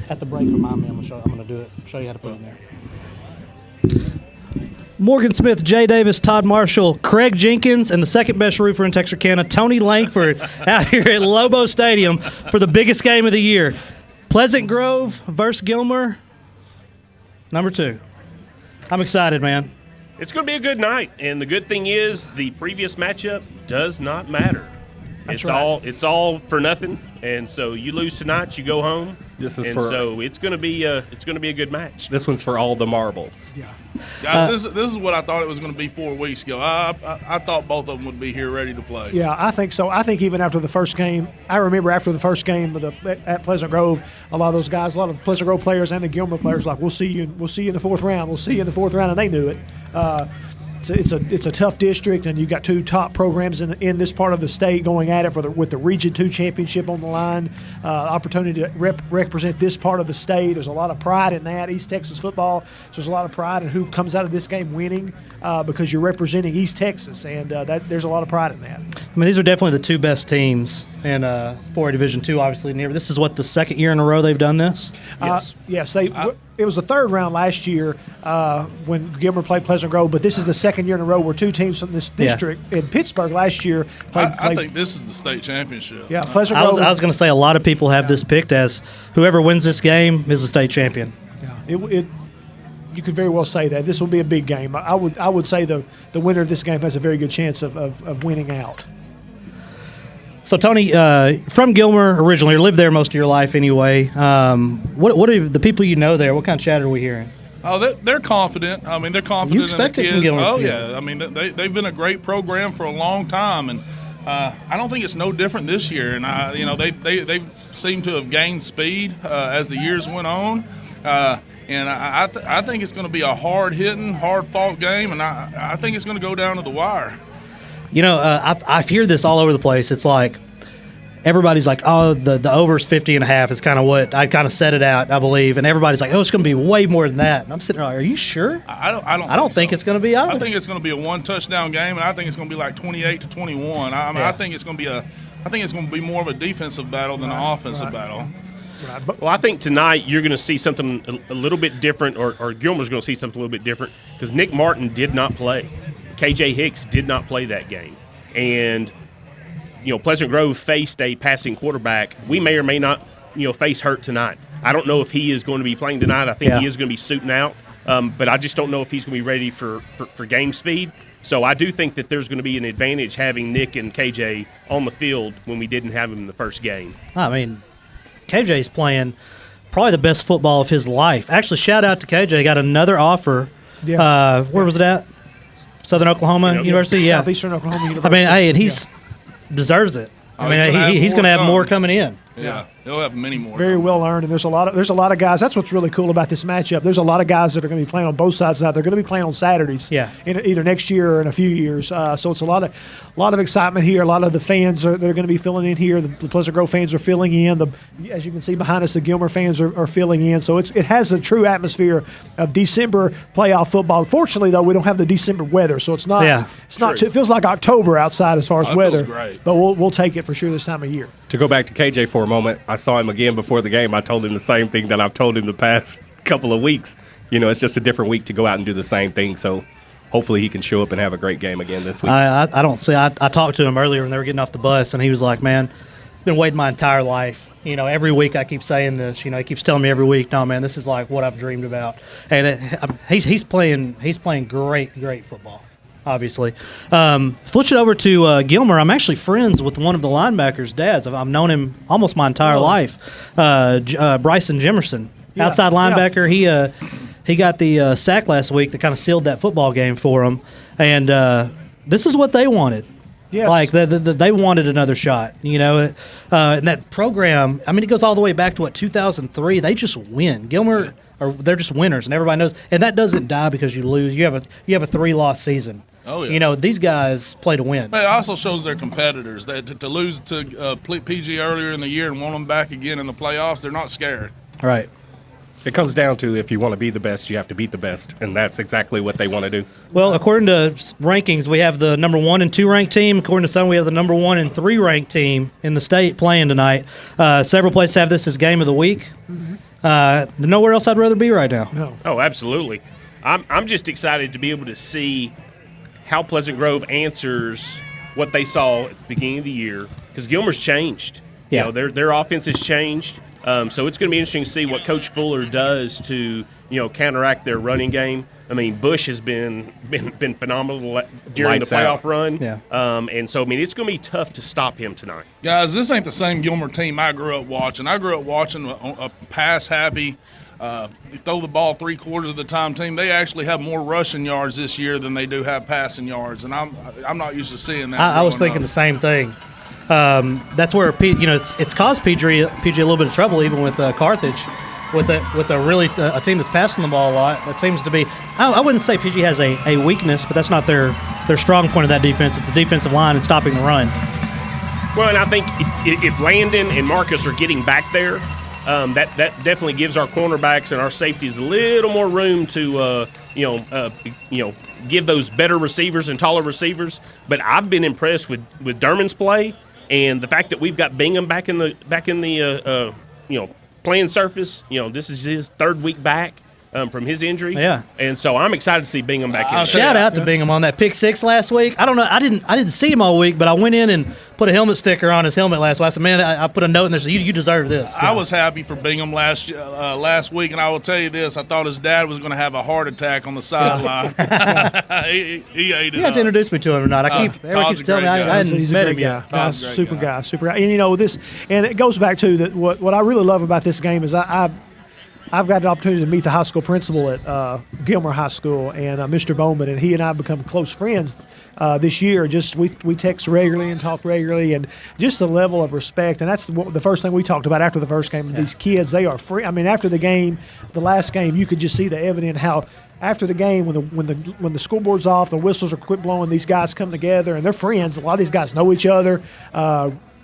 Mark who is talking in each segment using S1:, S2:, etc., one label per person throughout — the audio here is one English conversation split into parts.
S1: At the break, remind me. I'm going to do it. Show you how to put it in there. Morgan Smith, Jay Davis, Todd Marshall, Craig Jenkins, and the second best roofer in Texarkana, Tony Langford, out here at Lobo Stadium for the biggest game of the year. Pleasant Grove versus Gilmer, number 2. I'm excited, man.
S2: It's going to be a good night, and the good thing is the previous matchup does not matter. It's all for nothing, and so you lose tonight, you go home. So it's going to be a good match.
S3: This one's for all the marbles.
S4: Yeah. Guys, this is what I thought it was going to be 4 weeks ago. I thought both of them would be here ready to play.
S5: Yeah, I think so. I think even after the first game, I remember after the first game at Pleasant Grove, a lot of those guys, a lot of Pleasant Grove players and the Gilmer players, like, we'll see you in the fourth round. We'll see you in the fourth round, and they knew it. It's a tough district, and you've got 2 top programs in this part of the state going at it with the Region 2 championship on the line. Opportunity to represent this part of the state. There's a lot of pride in that. East Texas football. So there's a lot of pride in who comes out of this game winning because you're representing East Texas, and there's a lot of pride in that.
S1: I mean, these are definitely the 2 best teams in 4A Division II, obviously. This is what, the second year in a row they've done this?
S5: Yes. It was the third round last year when Gilmer played Pleasant Grove, but this is the second year in a row where 2 teams from this district in Pittsburgh last year played.
S4: I think this is the state championship.
S5: Yeah, Pleasant Grove.
S1: I was going to say a lot of people have this picked as whoever wins this game is the state champion.
S5: Yeah, you could very well say that. This will be a big game. I would say the winner of this game has a very good chance of winning out.
S1: So, Tony, from Gilmer originally, or lived there most of your life anyway, what are the people you know there? What kind of chatter are we hearing?
S4: Oh, they're confident. I mean, they're confident.
S1: You expect it from Gilmer?
S4: Oh, yeah. I mean, they've been a great program for a long time, and I don't think it's no different this year. And they seem to have gained speed as the years went on. And I think it's going to be a hard-hitting, hard-fought game, and I think it's going to go down to the wire.
S1: I hear this all over the place. It's like everybody's like, oh, the over's 50.5 is kind of what I kind of set it out, I believe, and everybody's like, oh, it's going to be way more than that. And I'm sitting there like, are you sure?
S4: I don't
S1: think it's going to be either.
S4: I think it's going to be a 1-touchdown game, and I think it's going to be like 28-21. I think it's going to be more of a defensive battle than an offensive battle.
S2: Well, I think tonight you're going to see something a little bit different, or Gilmer's going to see something a little bit different, because Nick Martin did not play. KJ Hicks did not play that game. And, Pleasant Grove faced a passing quarterback. We may or may not, face Hurt tonight. I don't know if he is going to be playing tonight. I think he is going to be suiting out. But I just don't know if he's going to be ready for game speed. So I do think that there's going to be an advantage having Nick and KJ on the field when we didn't have him in the first game.
S1: I mean, KJ's playing probably the best football of his life. Actually, shout out to KJ. Got another offer. Yes. Where was it at? Southern Oklahoma University? Yeah.
S5: Southeastern Oklahoma University.
S1: I mean, hey, and he's deserves it. He's going to have more coming in.
S4: Yeah, he'll have many more.
S5: Very well earned, and there's a lot of guys. That's what's really cool about this matchup. There's a lot of guys that are going to be playing on both sides now. They're going to be playing on Saturdays.
S1: Yeah.
S5: Either next year or in a few years. So it's a lot of excitement here. A lot of the fans that are going to be filling in here. The Pleasant Grove fans are filling in. As you can see behind us, the Gilmer fans are filling in. So it has a true atmosphere of December playoff football. Fortunately, though, we don't have the December weather, so it's not.
S1: Yeah.
S5: It's not. It feels like October outside as far as weather.
S4: Feels great.
S5: But we'll take it for sure this time of year.
S3: To go back to KJ for a moment, I saw him again before the game. I told him the same thing that I've told him the past couple of weeks. It's just a different week to go out and do the same thing. So hopefully he can show up and have a great game again this week.
S1: I don't see. I talked to him earlier when they were getting off the bus, and he was like, man, I've been waiting my entire life. Every week I keep saying this. He keeps telling me every week, no, man, this is like what I've dreamed about. And he's playing great football. Obviously. Switch it over to Gilmer. I'm actually friends with one of the linebackers' dads. I've known him almost my entire life. Bryson Jimerson, outside linebacker. Yeah. He got the sack last week that kind of sealed that football game for him. And this is what they wanted.
S5: Yes.
S1: Like they wanted another shot. And that program, I mean, it goes all the way back to 2003. They just win. Gilmer, they're just winners, and everybody knows. And that doesn't die because you lose. You have a 3-loss season.
S4: Oh, yeah.
S1: These guys play to win.
S4: But it also shows their competitors that to lose to PG earlier in the year and want them back again in the playoffs, they're not scared.
S1: Right.
S3: It comes down to if you want to be the best, you have to beat the best, and that's exactly what they want to do.
S1: Well, according to rankings, we have the number 1 and 2 ranked team. According to some, we have the number 1 and 3 ranked team in the state playing tonight. Several places have this as game of the week. Mm-hmm. nowhere else I'd rather be right now.
S5: No.
S2: Oh, absolutely. I'm just excited to be able to see how Pleasant Grove answers what they saw at the beginning of the year, because Gilmer's changed.
S1: Yeah.
S2: You know, their offense has changed. So it's going to be interesting to see what Coach Fuller does to, counteract their running game. I mean, Bush has been phenomenal during
S3: Lights
S2: the playoff
S3: out.
S2: run.
S1: Yeah.
S2: And so, I mean, it's going to be tough to stop him tonight.
S4: Guys, this ain't the same Gilmer team I grew up watching. I grew up watching a pass-happy, throw the ball 3/4 of the time team. They actually have more rushing yards this year than they do have passing yards, and I'm not used to seeing that.
S1: I was
S4: growing
S1: thinking
S4: up.
S1: the same thing. That's where it's caused PG a little bit of trouble, even with Carthage, with a really a team that's passing the ball a lot. That seems to be. I wouldn't say PG has a weakness, but that's not their strong point of that defense. It's the defensive line and stopping the run.
S2: Well, and I think if Landon and Marcus are getting back there, that definitely gives our cornerbacks and our safeties a little more room to give those better receivers and taller receivers. But I've been impressed with Derman's play, and the fact that we've got Bingham back in the playing surface. This is his third week back from his injury.
S1: Yeah.
S2: And so I'm excited to see Bingham back in.
S1: Shout out to Bingham on that pick six last week. I don't know. I didn't see him all week, but I went in and put a helmet sticker on his helmet last week. I said, man, I put a note in there. So you deserve this.
S4: I was happy for Bingham last week, and I will tell you this: I thought his dad was going to have a heart attack on the sideline. he ate it.
S1: You have to introduce me to him or not. Everyone
S4: Todd's
S1: keeps
S4: a
S1: telling me
S4: great guy.
S1: I hadn't
S5: He's a
S1: met
S5: great
S1: him
S5: guy.
S1: yet.
S4: Todd's a great
S5: Super
S4: guy.
S5: guy, super guy. And this, and it goes back to that. What I really love about this game is I've got an opportunity to meet the high school principal at Gilmer High School, and Mr. Bowman, and he and I have become close friends this year. Just we text regularly and talk regularly, and just the level of respect. And that's the first thing we talked about after the first game. These kids, they are free. I mean, after the game, the last game, you could just see the evidence how after the game, when the scoreboard's off, the whistles are quit blowing, these guys come together and they're friends. A lot of these guys know each other.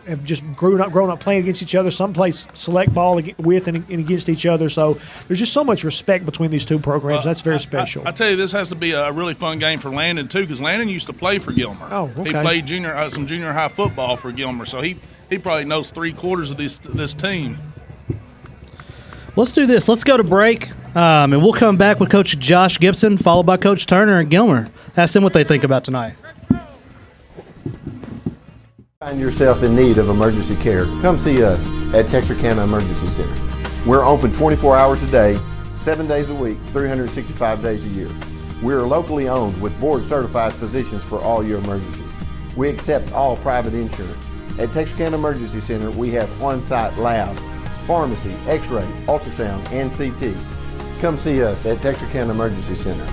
S5: Have just grown up playing against each other. Some play select ball with and against each other. So there's just so much respect between these two programs. That's very special.
S4: I tell you, this has to be a really fun game for Landon too, because Landon used to play for Gilmer.
S5: Oh, okay.
S4: He played some junior high football for Gilmer, so he probably knows 3/4 of this team.
S1: Let's do this. Let's go to break, and we'll come back with Coach Josh Gibson, followed by Coach Turner and Gilmer. Ask them what they think about tonight.
S6: Find yourself in need of emergency care, come see us at Texarkana Emergency Center. We're open 24 hours a day, 7 days a week, 365 days a year. We are locally owned with board-certified physicians for all your emergencies. We accept all private insurance. At Texarkana Emergency Center, we have on-site lab, pharmacy, x-ray, ultrasound, and CT. Come see us at Texarkana Emergency Center.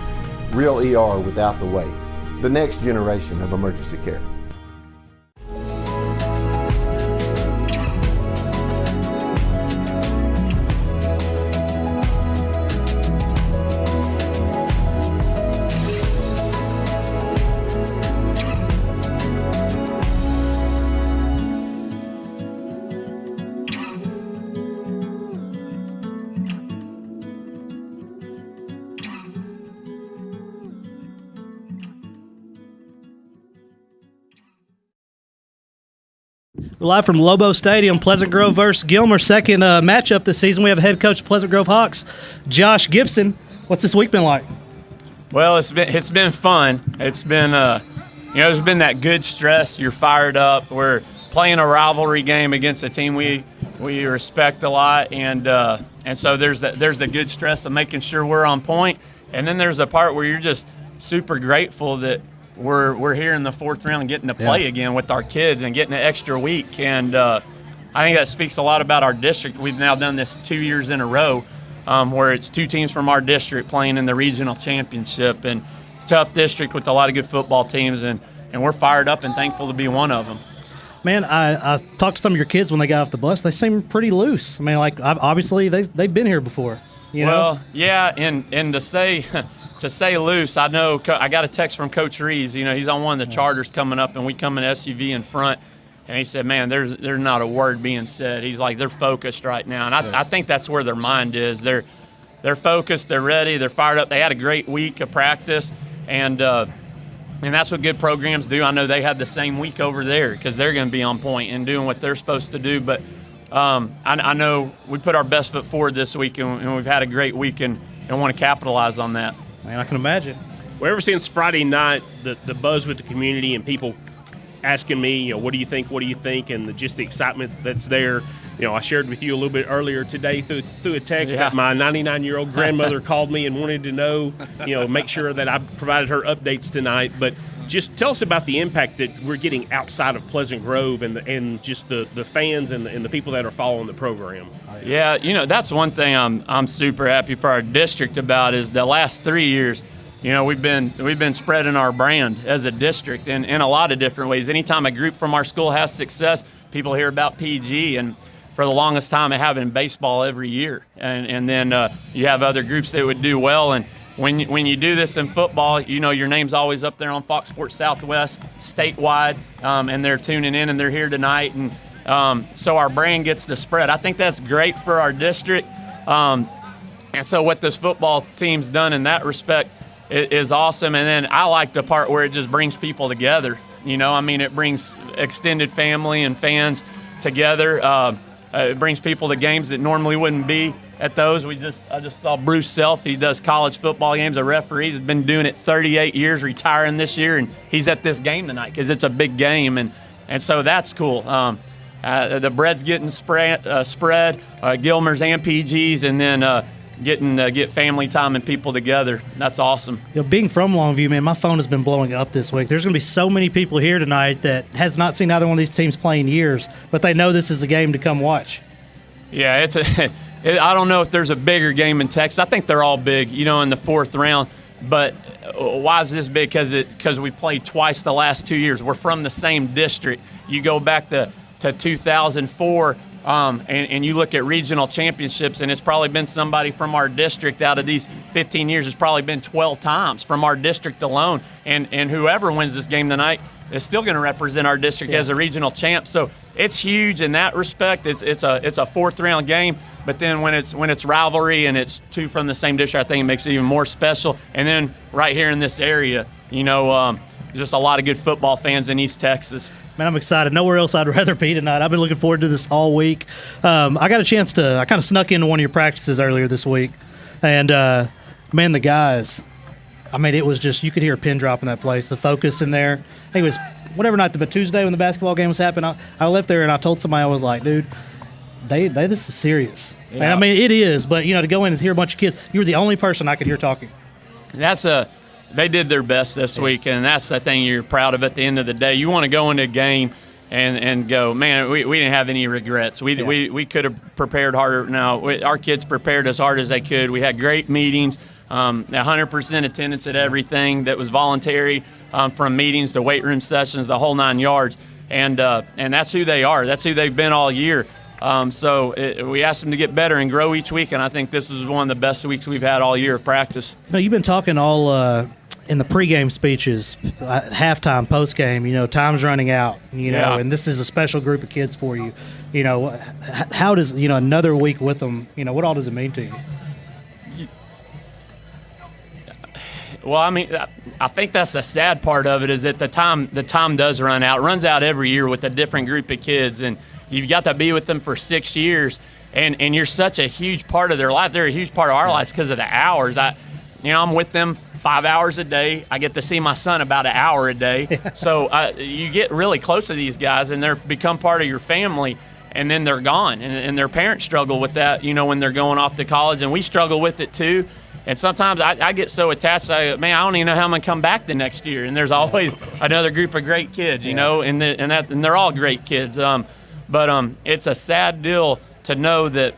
S6: Real ER without the wait. The next generation of emergency care.
S1: We're live from Lobo Stadium, Pleasant Grove versus Gilmer. Second matchup this season. We have head coach of Pleasant Grove Hawks, Josh Gibson. What's this week been like?
S7: Well, it's been fun. It's been there's been that good stress. You're fired up. We're playing a rivalry game against a team we respect a lot, and so there's the good stress of making sure we're on point, and then there's a part where you're just super grateful that we're here in the fourth round getting to play again with our kids and getting an extra week. And I think that speaks a lot about our district. We've now done this 2 years in a row where it's two teams from our district playing in the regional championship. And it's a tough district with a lot of good football teams, and we're fired up and thankful to be one of them.
S1: Man, I talked to some of your kids when they got off the bus. They seem pretty loose. I mean, like, obviously they've been here before. You know?
S7: Well, yeah, and to say loose, I know I got a text from Coach Rees. He's on one of the charters coming up, and we come in SUV in front. And he said, man, there's not a word being said. He's like, they're focused right now. And I think that's where their mind is. They're focused, they're ready, they're fired up. They had a great week of practice, and that's what good programs do. I know they had the same week over there because they're going to be on point and doing what they're supposed to do. But I know we put our best foot forward this week, and we've had a great week, and want to capitalize on that.
S1: Man, I can imagine.
S2: Well, ever since Friday night, the buzz with the community and people asking me, what do you think, and just the excitement that's there. I shared with you a little bit earlier today through a text that my 99-year-old grandmother called me and wanted to know, make sure that I provided her updates tonight. But just tell us about the impact that we're getting outside of Pleasant Grove and just the fans and the people that are following the program.
S7: Yeah, that's one thing I'm super happy for our district about is the last 3 years. We've been spreading our brand as a district in a lot of different ways. Anytime a group from our school has success, people hear about PG, and for the longest time it happened in baseball every year. And then you have other groups that would do well. And when you do this in football, your name's always up there on Fox Sports Southwest statewide, and they're tuning in and they're here tonight. And so our brand gets to spread. I think that's great for our district. And so what this football team's done in that respect is awesome. And then I like the part where it just brings people together. It brings extended family and fans together. It brings people to games that normally wouldn't be at those. I just saw Bruce Self. He does college football games, a referee. He's been doing it 38 years, retiring this year, and he's at this game tonight because it's a big game, and so that's cool. The bread's getting spread, Gilmer's and PG's, and then get family time and people together. That's awesome.
S1: Being from Longview, man, my phone has been blowing up this week. There's going to be so many people here tonight that has not seen either one of these teams play in years, but they know this is a game to come watch.
S7: Yeah, I don't know if there's a bigger game in Texas. I think they're all big, in the fourth round. But why is this big? Because we played twice the last 2 years. We're from the same district. You go back to 2004. And you look at regional championships, and it's probably been somebody from our district out of these 15 years. It's probably been 12 times from our district alone. And whoever wins this game tonight is still going to represent our district as a regional champ. So it's huge in that respect. It's a fourth round game. But then when it's rivalry and it's two from the same district, I think it makes it even more special. And then right here in this area, just a lot of good football fans in East Texas.
S1: Man, I'm excited. Nowhere else I'd rather be tonight. I've been looking forward to this all week. I got a chance I kind of snuck into one of your practices earlier this week. And, man, the guys, it was just, you could hear a pin drop in that place. The focus in there. I think it was whatever night, but Tuesday when the basketball game was happening, I left there and I told somebody, I was like, dude, this is serious. Yeah. And, it is. But, to go in and hear a bunch of kids, you were the only person I could hear talking.
S7: They did their best this week, and that's the thing you're proud of at the end of the day. You want to go into a game and go, man, we didn't have any regrets. We could have prepared harder. No, our kids prepared as hard as they could. We had great meetings, 100% attendance at everything that was voluntary, from meetings to weight room sessions, the whole 9 yards. And that's who they are. That's who they've been all year. We asked them to get better and grow each week, and I think this was one of the best weeks we've had all year of practice.
S1: You've been talking all in the pregame speeches, halftime, postgame, time's running out, and this is a special group of kids for you. How does, another week with them, what all does it mean to you?
S7: Well, I think that's the sad part of it is that the time does run out. It runs out every year with a different group of kids, and you've got to be with them for 6 years, and you're such a huge part of their life. They're a huge part of our lives because of the hours. I'm with them 5 hours a day. I get to see my son about an hour a day. So you get really close to these guys, and they become part of your family, and then they're gone. And their parents struggle with that, when they're going off to college, and we struggle with it too. And sometimes I get so attached, I don't even know how I'm going to come back the next year. And there's always another group of great kids, and they're all great kids. But it's a sad deal to know that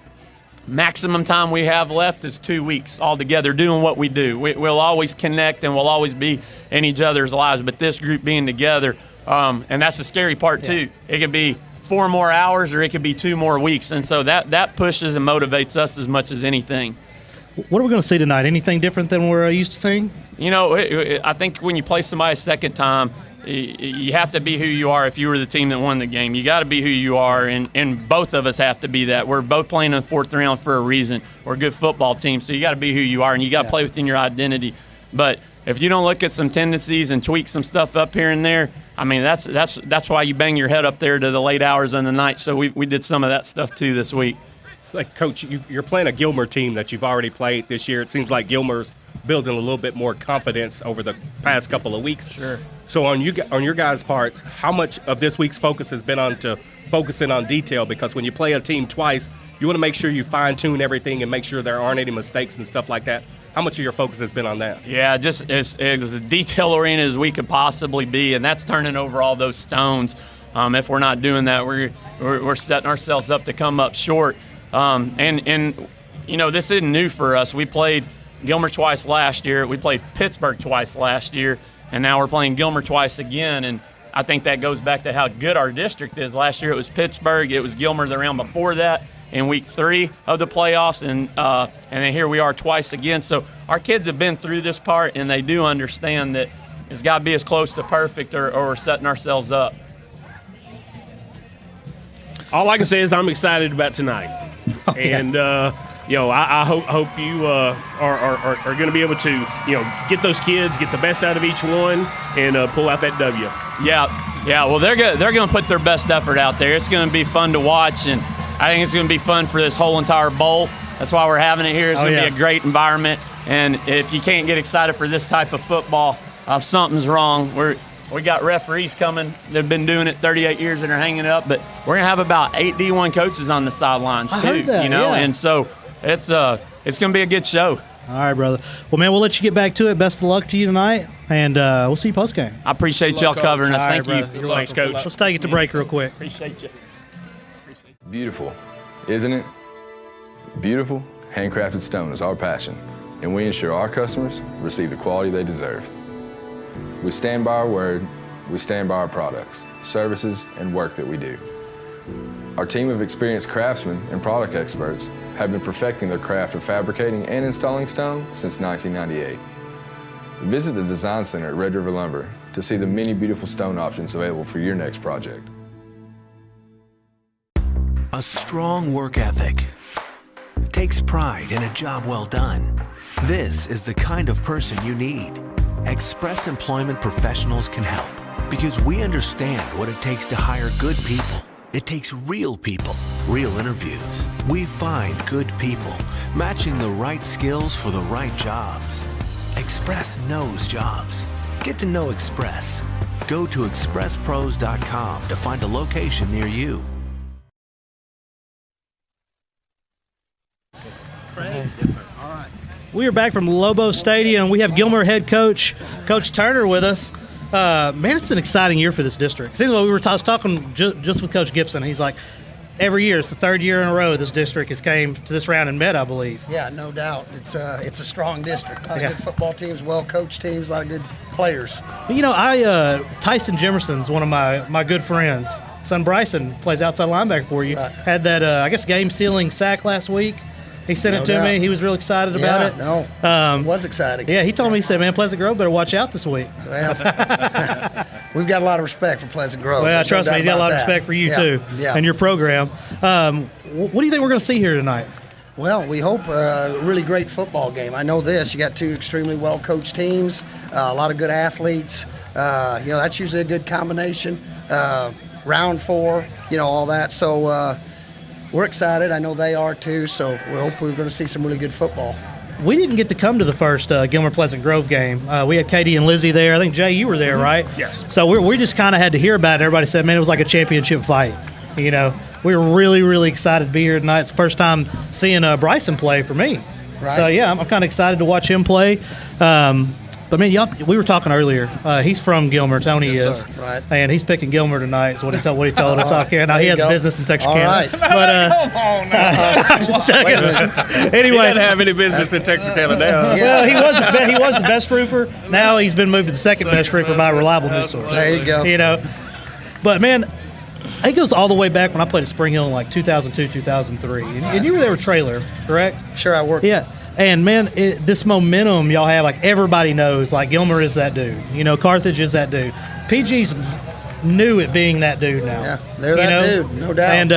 S7: maximum time we have left is 2 weeks all together doing what we do. We'll always connect and we'll always be in each other's lives, but this group being together, and that's the scary part too. It could be 4 more hours or it could be 2 more weeks, and so that pushes and motivates us as much as anything.
S1: What are we going to see tonight? Anything different than we're used to seeing?
S7: I think when you play somebody a second time, you have to be who you are if you were the team that won the game. You got to be who you are, and both of us have to be that. We're both playing in the fourth round for a reason. We're a good football team, so you got to be who you are, and you got to play within your identity. But if you don't look at some tendencies and tweak some stuff up here and there, I mean, that's why you bang your head up there to the late hours of the night. So we did some of that stuff too this week.
S3: It's like, Coach, you're playing a Gilmer team that you've already played this year. It seems like Gilmer's building a little bit more confidence over the past couple of weeks.
S7: Sure.
S3: So on your guys' parts, how much of this week's focus has been on to focusing on detail? Because when you play a team twice, you want to make sure you fine-tune everything and make sure there aren't any mistakes and stuff like that. How much of your focus has been on that?
S7: Yeah, just as detail-oriented as we could possibly be, and that's turning over all those stones. If we're not doing that, we're setting ourselves up to come up short. And you know, this isn't new for us. We played Gilmer twice last year. We played Pittsburgh twice last year, and now we're playing Gilmer twice again. And I think that goes back to how good our district is. Last year it was Pittsburgh. It was Gilmer the round before that in week 3 of the playoffs, and then here we are twice again. So our kids have been through this part, and they do understand that it's got to be as close to perfect or we're setting ourselves up.
S2: All I can say is I'm excited about tonight.
S1: Oh, yeah.
S2: And, you know, I hope you are going to be able to, you know, get those kids, get the best out of each one, and pull out that W.
S7: Yeah. Well, they're going to put their best effort out there. It's going to be fun to watch, and I think it's going to be fun for this whole entire bowl. That's why we're having it here. It's going to be a great environment, and if you can't get excited for this type of football, something's wrong. We got referees coming. They've been doing it 38 years and are hanging up, but we're going to have about 8 D1 coaches on the sidelines too.
S1: I heard that,
S7: you know,
S1: yeah.
S7: and so it's going to be a good show.
S1: All right, brother. Well, man, we'll let you get back to it. Best of luck to you tonight, and we'll see you post-game.
S7: I appreciate y'all covering us.
S1: All right,
S7: Thank you.
S1: brother.
S2: Thanks, Coach.
S1: Let's take it to break real quick.
S7: Appreciate you.
S8: Beautiful, isn't it? Beautiful, handcrafted stone is our passion, and we ensure our customers receive the quality they deserve. We stand by our word, we stand by our products, services, and work that we do. Our team of experienced craftsmen and product experts have been perfecting their craft of fabricating and installing stone since 1998. Visit the Design Center at Red River Lumber to see the many beautiful stone options available for your next project.
S9: A strong work ethic takes pride in a job well done. This is the kind of person you need. Express Employment Professionals can help because we understand what it takes to hire good people. It takes real people, real interviews. We find good people, matching the right skills for the right jobs. Express knows jobs. Get to know Express. Go to expresspros.com to find a location near you.
S1: We are back from Lobo Stadium. We have Gilmer head coach, Coach Turner, with us. Man, it's been an exciting year for this district. Seems like we were talking just with Coach Gibson. He's like, every year, it's the 3rd year in a row this district has came to this round and met, I believe.
S10: Yeah, no doubt. It's a strong district. A lot of good football teams, well-coached teams, a lot of good players.
S1: You know, Tyson Jimerson's one of my good friends. Son Bryson plays outside linebacker for you. Right. Had that, I guess, game-sealing sack last week. He sent it to me. He was real excited about it.
S10: It was exciting.
S1: Yeah, he told me, he said, man, Pleasant Grove better watch out this week.
S10: Well, we've got a lot of respect for Pleasant Grove.
S1: Well, trust me, he's got a lot of respect for you, too, and your program. What do you think we're going to see here tonight?
S10: Well, we hope a really great football game. I know this. You got 2 extremely well-coached teams, a lot of good athletes. That's usually a good combination. Round 4, all that. So, we're excited. I know they are too, so we hope we're going to see some really good football.
S1: We didn't get to come to the first Gilmer Pleasant Grove game. We had Katie and Lizzie there. I think, Jay, you were there, right?
S2: Yes.
S1: So we just kind of had to hear about it. Everybody said, man, it was like a championship fight. We were really, really excited to be here tonight. It's the first time seeing Bryson play for me.
S10: Right.
S1: So, yeah, I'm kind of excited to watch him play. But, man, we were talking earlier. He's from Gilmer. Tony is.
S10: Sir. Right.
S1: And he's picking Gilmer tonight is what he told us out here. Now, he has a business in Texarkana.
S10: All right.
S1: But,
S2: Come on now.
S1: Anyway.
S3: He doesn't have any business in Texarkana now.
S1: Well, he was the best roofer. Now he's been moved to the second best roofer by a reliable news source.
S10: There you go.
S1: But, man, it goes all the way back when I played at Spring Hill in like 2002, 2003. And you were there with Trailer, correct?
S10: Sure, I worked.
S1: Yeah. And, man, this momentum y'all have, like, everybody knows, like, Gilmer is that dude. Carthage is that dude. PG's new at being that dude now.
S10: Yeah, they're that dude, no doubt.
S1: And,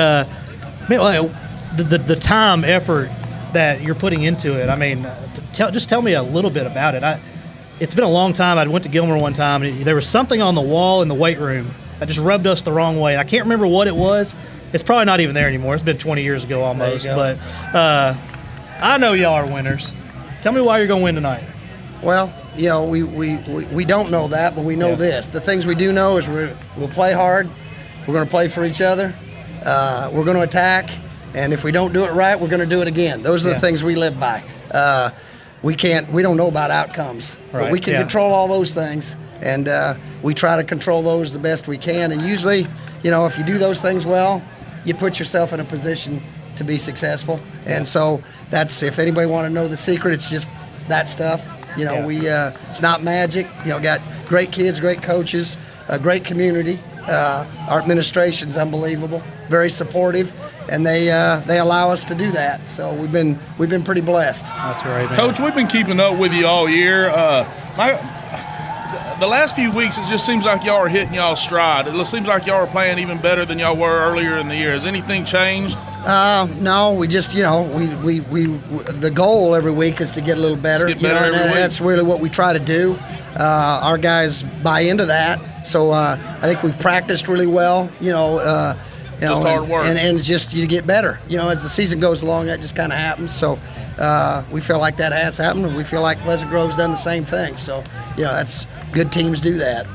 S1: the time, effort that you're putting into it, I mean, just tell me a little bit about it. it's been a long time. I went to Gilmer one time, and there was something on the wall in the weight room that just rubbed us the wrong way. I can't remember what it was. It's probably not even there anymore. It's been 20 years ago almost. But I know y'all are winners. Tell me why you're going to win tonight.
S10: Well, we don't know that, but we know this. The things we do know is we'll play hard. We're going to play for each other. We're going to attack. And if we don't do it right, we're going to do it again. Those are the things we live by. We don't know about outcomes, but we can control all those things. And we try to control those the best we can. And usually, if you do those things well, you put yourself in a position to be successful. And so that's, if anybody want to know the secret, it's just that stuff. It's not magic. Got great kids, great coaches, a great community. Our administration's unbelievable, very supportive, and they allow us to do that. So we've been pretty blessed.
S1: That's right, man.
S4: Coach, we've been keeping up with you all year. The last few weeks, it just seems like y'all are hitting y'all's stride. It seems like y'all are playing even better than y'all were earlier in the year. Has anything changed?
S10: No, we just, the goal every week is to get a little better.
S4: Get better every week.
S10: That's really what we try to do. Our guys buy into that. So I think we've practiced really well.
S4: Just hard work.
S10: And just you get better. As the season goes along, that just kind of happens. So we feel like that has happened, and we feel like Pleasant Grove's done the same thing. So, that's good teams do that.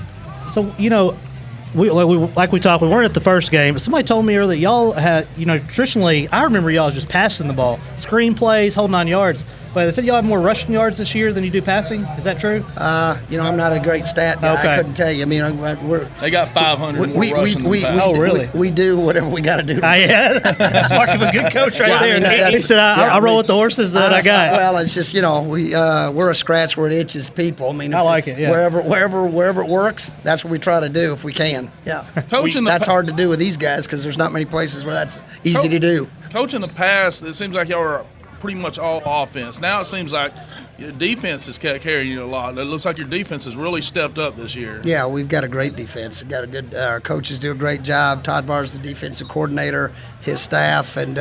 S1: So, we talked, we weren't at the first game, but somebody told me earlier that y'all had, traditionally, I remember y'all just passing the ball, screen plays, whole 9 yards. But they said y'all have more rushing yards this year than you do passing. Is that true?
S10: I'm not a great stat guy.
S1: Okay.
S10: I couldn't tell you.
S4: They got 500 more rushing than passing.
S1: Oh, really?
S10: We do whatever we got to do.
S1: Yeah, that's mark of a good coach right there. He said, I roll with the horses that I got.
S10: Well, it's just, we're a scratch where it itches people. I mean,
S1: I like it, yeah.
S10: Wherever it works, that's what we try to do if we can. Yeah. That's hard to do with these guys because there's not many places where that's easy to do.
S4: Coach, in the past, it seems like y'all are pretty much all offense. Now it seems like your defense is carrying you a lot. It looks like your defense has really stepped up this year.
S10: Yeah, we've got a great defense. We've got a good. Our coaches do a great job. Todd Barr's the defensive coordinator, his staff, and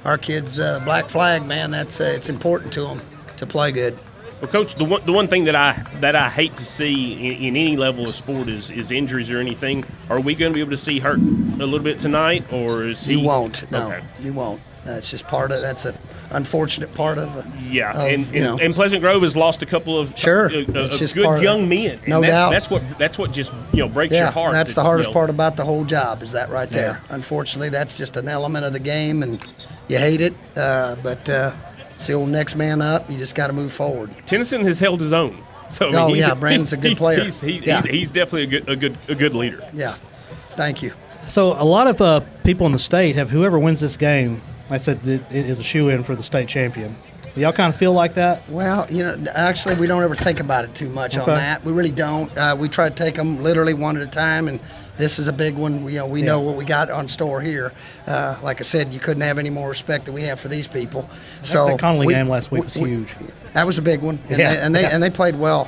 S10: our kids. Black flag, man. That's it's important to them to play good.
S2: Well, Coach, the one thing that I hate to see in any level of sport is injuries or anything. Are we going to be able to see Hurt a little bit tonight, or is he?
S10: You won't. No,
S2: okay.
S10: You won't. That's just part of. That's a unfortunate part of.
S2: And Pleasant Grove has lost a couple of good young men.
S10: No doubt.
S2: That's what just breaks your heart.
S10: That's the hardest part about the whole job is that right there. Yeah. Unfortunately, that's just an element of the game, and you hate it. But it's the old next man up. You just got to move forward.
S2: Tennyson has held his own. So
S10: Brandon's a good player.
S2: He's definitely a good leader.
S10: Yeah. Thank you.
S1: So a lot of people in the state have whoever wins this game. I said it is a shoe-in for the state champion. Do y'all kind of feel like that?
S10: Well, actually, we don't ever think about it too much on that. We really don't. We try to take them literally one at a time, and this is a big one. We know what we got on store here. Like I said, you couldn't have any more respect than we have for these people. So
S1: the Connolly game last week was huge.
S10: That was a big one, and they played well.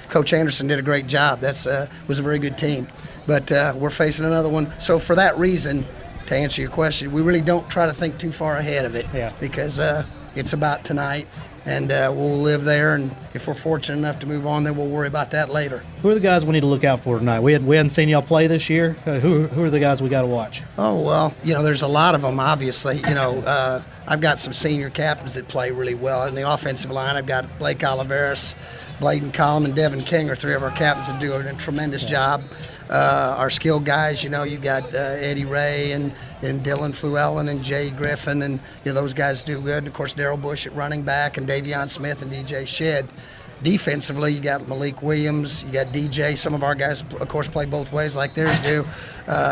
S10: Coach Anderson did a great job. That's was a very good team. But we're facing another one. So for that reason, to answer your question, we really don't try to think too far ahead of it because it's about tonight, and we'll live there. And if we're fortunate enough to move on, then we'll worry about that later.
S1: Who are the guys we need to look out for tonight? We hadn't seen y'all play this year. Who are the guys we got to watch?
S10: Oh, well, there's a lot of them, obviously. I've got some senior captains that play really well. In the offensive line, I've got Blake Oliveris, Bladen Collum, and Devin King are three of our captains that do a tremendous job. Our skilled guys, you got Eddie Ray and Dylan Fluellen and Jay Griffin, and those guys do good. And of course, Darrell Bush at running back, and Davion Smith and DJ Shedd. Defensively, you got Malik Williams, you got DJ. Some of our guys, of course, play both ways like theirs do.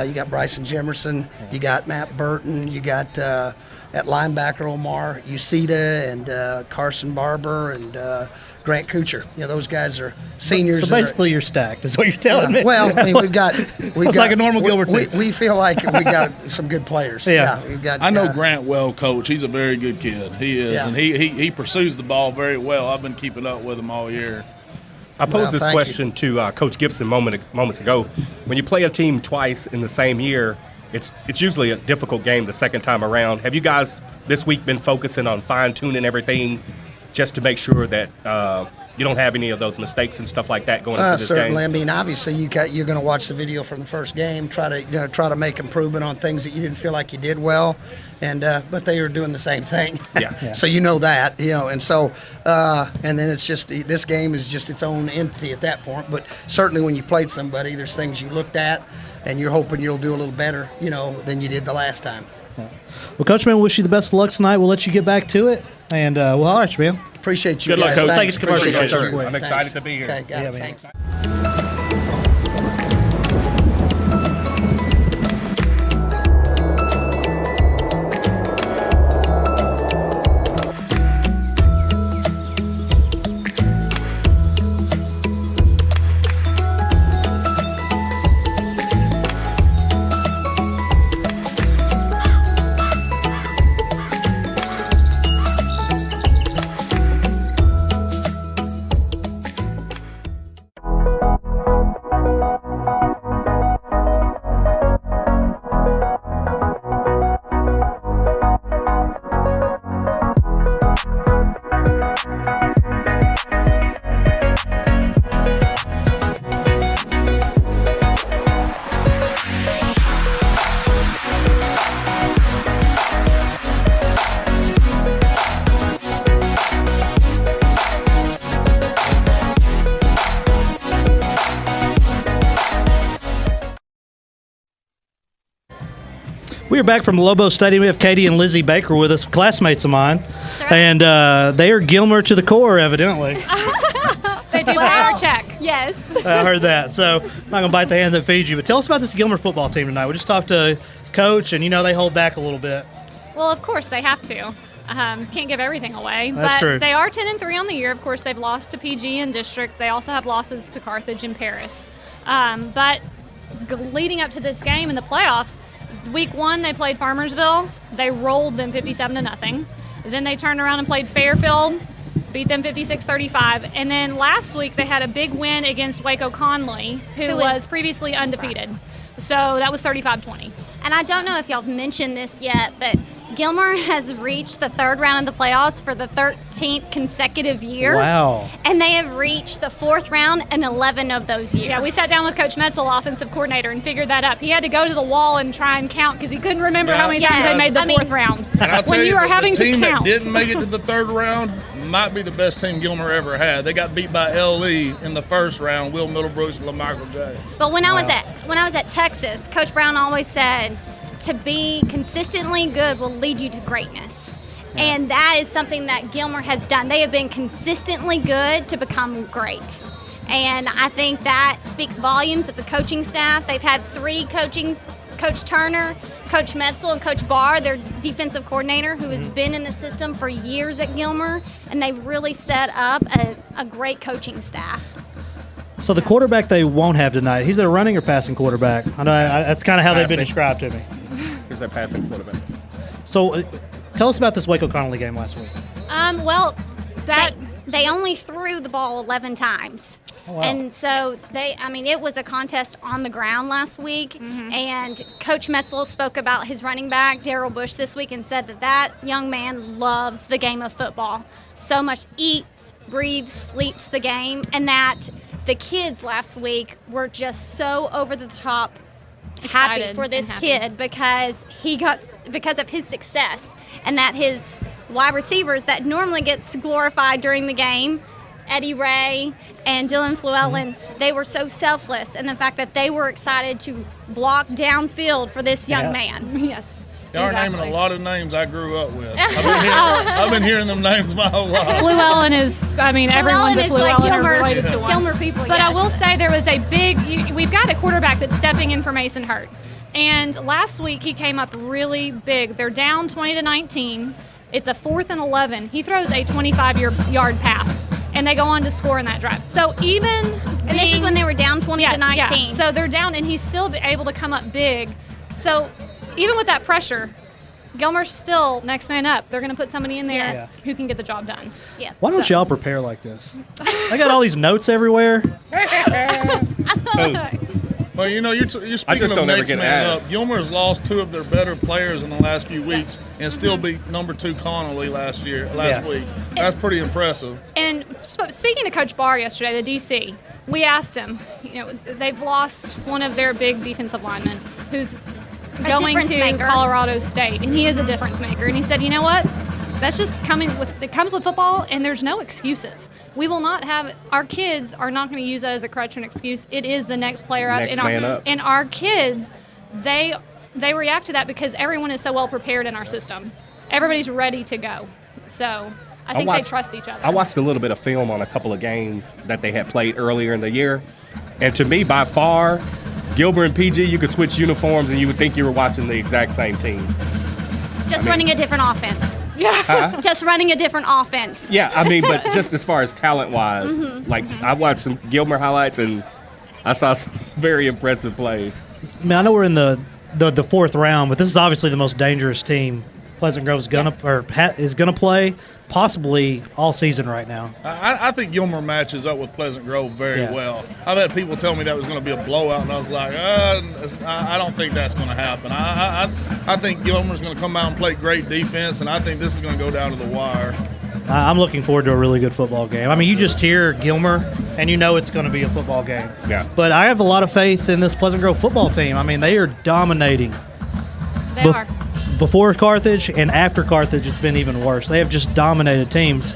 S10: You got Bryson Jimerson, you got Matt Burton, you got at linebacker Omar Uceda and Carson Barber and Grant Kuchar. Those guys are seniors.
S1: So basically, you're stacked, is what you're telling me.
S10: Well, I mean, we've got
S1: like a normal Gilbert team.
S10: We feel like we got some good players. We've got.
S4: I know Grant well, Coach. He's a very good kid. He is, and he pursues the ball very well. I've been keeping up with him all year.
S3: I posed this question to Coach Gibson moments ago. When you play a team twice in the same year, it's usually a difficult game the second time around. Have you guys this week been focusing on fine-tuning everything just to make sure that you don't have any of those mistakes and stuff like that going into this
S10: Certainly.
S3: game?
S10: I mean, obviously, you're going to watch the video from the first game, try to make improvement on things that you didn't feel like you did well, and but they were doing the same thing.
S3: Yeah.
S10: So you know that, and so and then it's just this game is just its own entity at that point. But certainly, when you played somebody, there's things you looked at, and you're hoping you'll do a little better, than you did the last time.
S1: Well, Coach, man, wish you the best of luck tonight. We'll let you get back to it, and we'll holler at you, man.
S10: Appreciate you
S2: Good luck,
S10: guys.
S2: Coach.
S10: Thanks.
S1: Take it to commercial,
S10: Appreciate
S1: sir.
S10: you.
S3: I'm excited to be here.
S10: Okay, got
S1: Yeah,
S10: it.
S1: man.
S10: Thanks.
S1: We are back from Lobo Stadium. We have Katie and Lizzie Baker with us, classmates of mine.
S11: Right.
S1: And they are Gilmer to the core, evidently.
S11: They do power check. Yes.
S1: I heard that. So I'm not going to bite the hand that feeds you. But tell us about this Gilmer football team tonight. We just talked to Coach, and, they hold back a little bit.
S11: Well, of course, they have to. Can't give everything away.
S1: That's
S11: but
S1: true.
S11: They are 10-3 on the year. Of course, they've lost to PG and District. They also have losses to Carthage and Paris. But leading up to this game in the playoffs, Week 1, they played Farmersville. They rolled them 57-0. Then they turned around and played Fairfield, beat them 56-35. And then last week, they had a big win against Waco Conley, who was previously undefeated. So that was 35-20.
S12: And I don't know if y'all have mentioned this yet, but Gilmer has reached the third round of the playoffs for the 13th consecutive year.
S1: Wow.
S12: And they have reached the fourth round in 11 of those years.
S11: Yeah, we sat down with Coach Metzel, offensive coordinator, and figured that up. He had to go to the wall and try and count because he couldn't remember how many times they made the fourth round.
S4: And I'll
S11: When
S4: tell
S11: you are having
S4: the
S11: to
S4: team
S11: count.
S4: that didn't make it to the third round might be the best team Gilmer ever had. They got beat by LE in the first round, Will Middlebrooks and LaMichael James.
S12: But when I was at Texas, Coach Brown always said, to be consistently good will lead you to greatness. And that is something that Gilmer has done. They have been consistently good to become great. And I think that speaks volumes of the coaching staff. They've had 3 coachings, Coach Turner, Coach Metzel, and Coach Barr, their defensive coordinator, who has been in the system for years at Gilmer, and they've really set up a great coaching staff.
S1: So the quarterback they won't have tonight, he's a running or passing quarterback? I know that's kind of how they've been described to me.
S3: Here's that passing quarterback.
S1: So tell us about this Waco Connolly game last week.
S11: Well,
S12: they only threw the ball 11 times.
S1: Oh, wow.
S12: And so it was a contest on the ground last week. And Coach Metzel spoke about his running back, Darrell Bush, this week and said that young man loves the game of football. So much eats, breathes, sleeps the game. And that the kids last week were just so over the top happy for this kid because of his success, and that his wide receivers that normally gets glorified during the game, Eddie Ray and Dylan Fluellen, they were so selfless, and the fact that they were excited to block downfield for this young man.
S11: Yes.
S4: Y'all are naming a lot of names I grew up with. I've been hearing them names my whole life.
S11: Fluellen is, everyone's a Fluellen or related to one.
S12: Gilmer people,
S11: But
S12: yes.
S11: I will say there was we've got a quarterback that's stepping in for Mason Hurt. And last week he came up really big. They're down 20-19. It's a 4th and 11. He throws a 25-yard pass, and they go on to score in that drive. So
S12: and this is when they were down 20-19.
S11: Yeah. So they're down, and he's still able to come up big. So even with that pressure, Gilmer's still next man up. They're going to put somebody in there who can get the job done.
S12: Yeah.
S1: Why don't y'all prepare like this? I got all these notes everywhere.
S4: Well, you're speaking of next man up. Gilmer's lost 2 of their better players in the last few weeks and still beat number 2 Connolly last week. That's pretty impressive.
S11: And speaking to Coach Barr yesterday, the DC, we asked him, they've lost one of their big defensive linemen who's going to Colorado State, and he is a difference maker. And he said, you know what? That's just it comes with football, and there's no excuses. We will not have, our kids are not going to use that as a crutch or an excuse. It is the next player up. And our kids, they react to that because everyone is so well prepared in our system. Everybody's ready to go. So I think they trust each other.
S3: I watched a little bit of film on a couple of games that they had played earlier in the year. And to me, by far, Gilmer and PG, you could switch uniforms and you would think you were watching the exact same team.
S12: Running a different offense.
S11: Yeah.
S12: Just running a different offense.
S3: Yeah, but just as far as talent-wise, I watched some Gilmer highlights and I saw some very impressive plays.
S1: I know we're in the fourth round, but this is obviously the most dangerous team Pleasant Grove is gonna play possibly all season right now.
S4: I think Gilmer matches up with Pleasant Grove very well. I've had people tell me that was going to be a blowout, and I was like, I don't think that's going to happen. I think Gilmer's going to come out and play great defense, and I think this is going to go down to the wire.
S1: I'm looking forward to a really good football game. You just hear Gilmer, and you know it's going to be a football game.
S3: Yeah.
S1: But I have a lot of faith in this Pleasant Grove football team. They are dominating.
S11: They are.
S1: Before Carthage and after Carthage, it's been even worse. They have just dominated teams,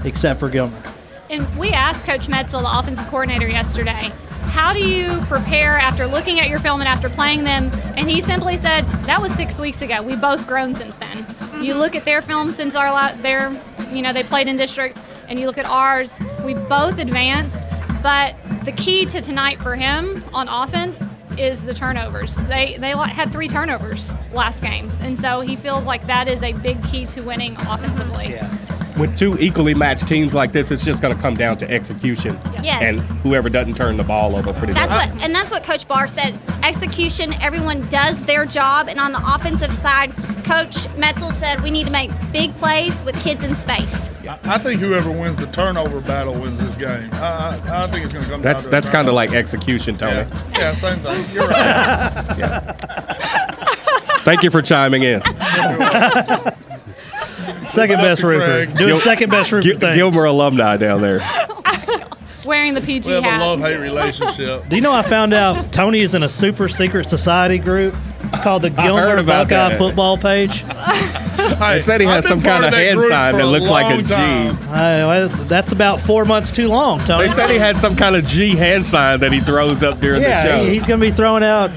S1: except for Gilmer.
S11: And we asked Coach Metzel, the offensive coordinator, yesterday, how do you prepare after looking at your film and after playing them? And he simply said, that was 6 weeks ago. We've both grown since then. You look at their film since they played in district, and you look at ours, we both advanced. But the key to tonight for him on offense is the turnovers. They had 3 turnovers last game, and so he feels like that is a big key to winning offensively.
S3: Yeah. With 2 equally matched teams like this, it's just going to come down to execution.
S12: Yes.
S3: And whoever doesn't turn the ball over pretty much.
S12: That's what Coach Barr said. Execution, everyone does their job, and on the offensive side, Coach Metzel said we need to make big plays with kids in space.
S4: I think whoever wins the turnover battle wins this game. I think it's going to come down to
S3: That's kind of like execution, Tony.
S4: Yeah, same thing. You're right.
S3: Thank you for chiming in.
S1: Second best roofer. Doing second best roofer things.
S3: Gilmer alumni down there.
S11: Wearing the PG
S4: we have
S11: hat.
S4: a love-hate relationship.
S1: Do you know I found out Tony is in a super secret society group called the Gilmer Buckeye Football Page?
S3: They said he has some kind of hand sign that looks like a G.
S1: That's about 4 months too long, Tony.
S3: They said he had some kind of G hand sign that he throws up during the show.
S1: He's going to be throwing out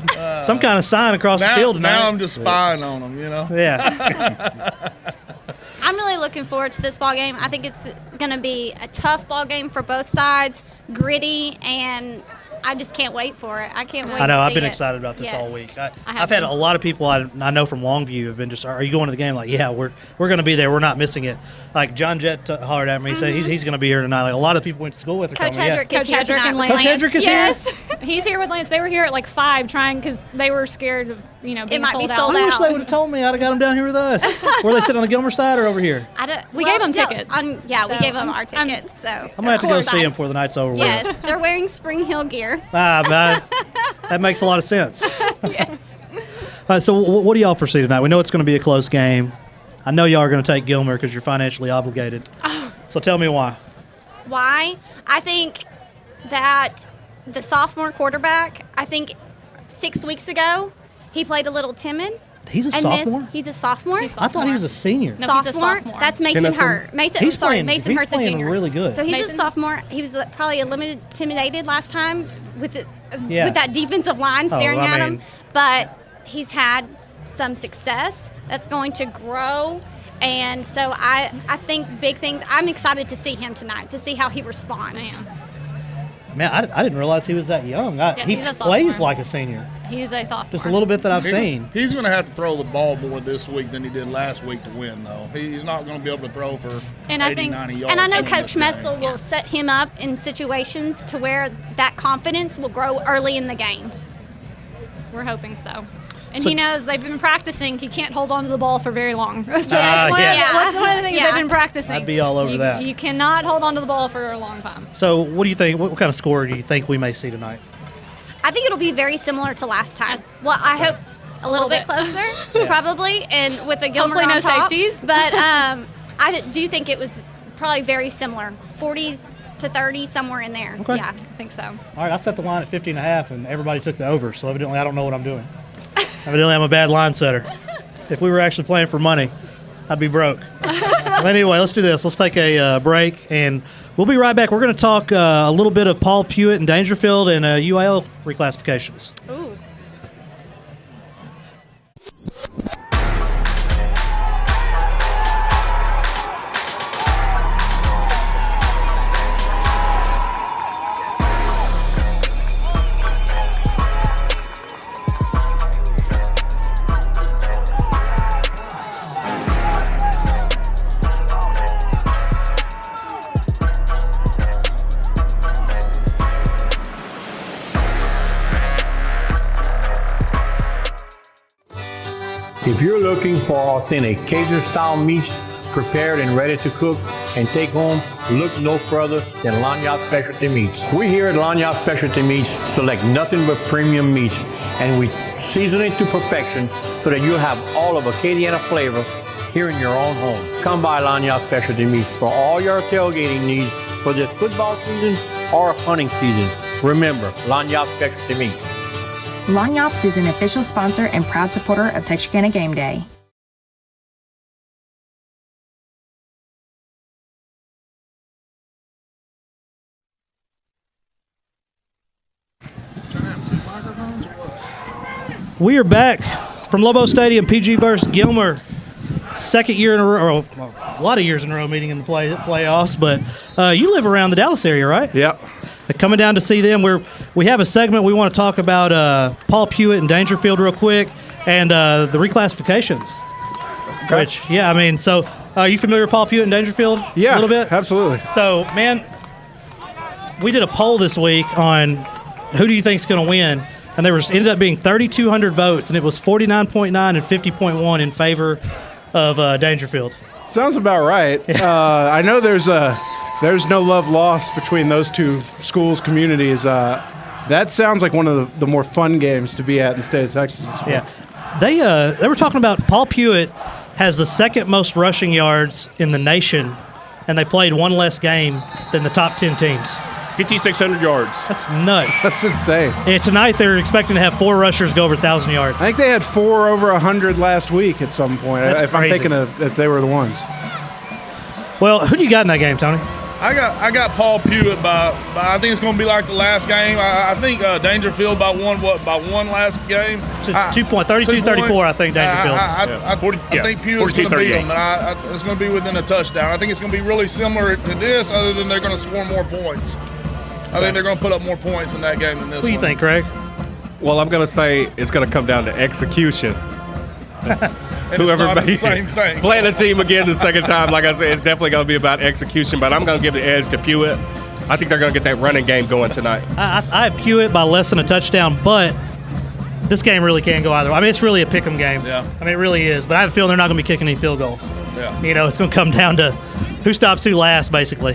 S1: some kind of sign across the field tonight.
S4: Now I'm just spying on him,
S1: Yeah.
S12: I'm really looking forward to this ball game. I think it's going to be a tough ball game for both sides, gritty, and I just can't wait for it. I can't wait.
S1: I know.
S12: I've
S1: been excited about this all week. I've had a lot of people I know from Longview have been just, are you going to the game? Like, yeah, we're going to be there. We're not missing it. Like John Jett hollered at me. He said he's going to be here tonight. Like a lot of people went to school with her.
S12: Coach Hedrick is here tonight.
S1: Coach Hedrick is here.
S11: He's here with Lance. They were here at like 5 trying because they were scared of being sold out.
S1: I wish they would have told me. I'd have got them down here with us. Were they sitting on the Gilmer side or over here?
S11: We gave them tickets.
S12: We gave them our tickets. I'm
S1: going to have to go see them before the night's over with.
S12: Yes, they're wearing Spring Hill gear.
S1: That makes a lot of sense.
S12: Yes.
S1: So what do y'all foresee tonight? We know it's going to be a close game. I know y'all are going to take Gilmer because you're financially obligated. So tell me why.
S12: Why? I think that the sophomore quarterback, 6 weeks ago, he played a little timid.
S1: He's a sophomore?
S12: He's a sophomore.
S1: I thought he was a senior.
S11: No, he's a sophmoore.
S12: That's Mason Hurt. Mason Hurt's a junior.
S1: Really good.
S12: So he's a sophomore. He was probably a little intimidated last time with that defensive line staring at him. But he's had some success that's going to grow. And so I think big things. I'm excited to see him tonight, to see how he responds.
S1: Man, I didn't realize he was that young. He plays like a senior.
S11: He's a sophomore.
S1: Just a little bit that I've seen.
S4: He's going to have to throw the ball more this week than he did last week to win, though. He's not going to be able to throw for 90 yards.
S12: And I know Coach Metzel will set him up in situations to where that confidence will grow early in the game.
S11: We're hoping so. And he knows they've been practicing. He can't hold on to the ball for very long. So that's one of the things they've been practicing.
S1: I'd be all over that.
S11: You cannot hold on to the ball for a long time.
S1: So what do you think? What kind of score do you think we may see tonight?
S12: I think it'll be very similar to last time. Well, I hope a little bit closer, probably, and with the Gilmer
S11: Hopefully
S12: on top.
S11: safeties.
S12: But I do think it was probably very similar, 40s to 30, somewhere in there.
S1: Okay.
S12: Yeah, I think so.
S1: All right, I set the line at 50.5, and everybody took the over. So evidently, I don't know what I'm doing. Evidently, I'm a bad line setter. If we were actually playing for money, I'd be broke. But anyway, let's do this. Let's take a break, and we'll be right back. We're going to talk a little bit of Paul Pewitt and Dangerfield and UIL reclassifications.
S12: Ooh.
S13: If you're looking for authentic Cajun-style meats prepared and ready to cook and take home, look no further than Lanyard Specialty Meats. We here at Lanyard Specialty Meats select nothing but premium meats, and we season it to perfection so that you'll have all of Acadiana flavor here in your own home. Come by Lanyard Specialty Meats for all your tailgating needs for this football season or hunting season. Remember, Lanyard Specialty Meats.
S14: Lanyards is an official sponsor and proud supporter of Texarkana Game Day.
S1: We are back from Lobo Stadium, PG versus Gilmer. Second year in a row, or a lot of years in a row meeting in the playoffs, but you live around the Dallas area, right?
S15: Yep.
S1: Coming down to see them, we have a segment we want to talk about Paul Pewitt and Dangerfield real quick, and the reclassifications. Okay. Which, yeah, I mean, so are you familiar with Paul Pewitt and Dangerfield?
S15: Yeah,
S1: a little bit.
S15: Absolutely.
S1: So, man, we did a poll this week on who do you think is going to win, and there ended up being 3,200 votes, and it was 49.9 and 50.1 in favor of Dangerfield.
S15: Sounds about right. I know there's no love lost between those two schools' communities. That sounds like one of the more fun games to be at in the state of Texas.
S1: Yeah, they were talking about Paul Pewitt has the second most rushing yards in the nation, and they played one less game than the top 10 teams.
S2: 5,600 yards.
S1: That's nuts.
S15: That's insane.
S1: And tonight they're expecting to have 4 rushers go over 1,000 yards.
S15: I think they had 4 over 100 last week at some point.
S1: That's
S15: if
S1: crazy.
S15: I'm thinking that they were the ones.
S1: Well, who do you got in that game, Tony?
S4: I got Paul Pewitt by I think it's going to be like the last game. I think Dangerfield by one last game.
S1: 32-34, I think Dangerfield.
S4: I think Pewitt's going to beat them, and it's going to be within a touchdown. I think it's going to be really similar to this, other than they're going to score more points. I think they're going to put up more points in that game than this one.
S1: What do you think, Craig?
S3: Well, I'm going to say it's going to come down to execution.
S4: Whoever
S3: playing a team again the second time, like I said, it's definitely going to be about execution, but I'm going to give the edge to Pewitt. I think they're going to get that running game going tonight.
S1: I have Pewitt by less than a touchdown, but this game really can go either way. I mean, it's really a pick-em game.
S4: Yeah.
S1: I mean, it really is, but I have a feeling they're not going to be kicking any field goals.
S4: Yeah.
S1: You know, it's going to come down to who stops who last, basically.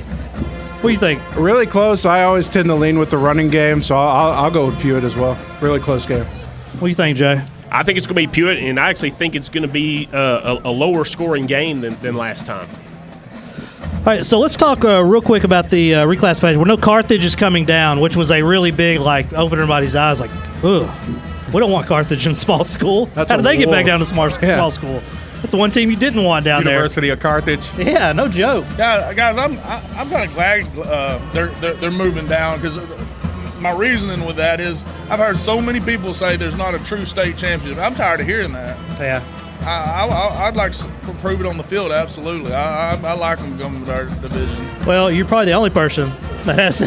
S1: What do you think?
S15: Really close. I always tend to lean with the running game, so I'll go with Pewitt as well. Really close game.
S1: What do you think, Jay?
S2: I think it's going to be Pewitt, and I actually think it's going to be a lower scoring game than last time.
S1: All right, so let's talk real quick about the reclassification. We know Carthage is coming down, which was a really big, open everybody's eyes, ugh. We don't want Carthage in small school. How did they get back down to small school? That's the one team you didn't want down
S3: University of Carthage.
S1: Yeah, no joke.
S4: Yeah, guys, I'm kind of glad they're moving down, because my reasoning with that is I've heard so many people say there's not a true state championship. I'm tired of hearing that.
S1: Yeah.
S4: I'd like to prove it on the field, absolutely. I like them coming to our division.
S1: Well, you're probably the only person that has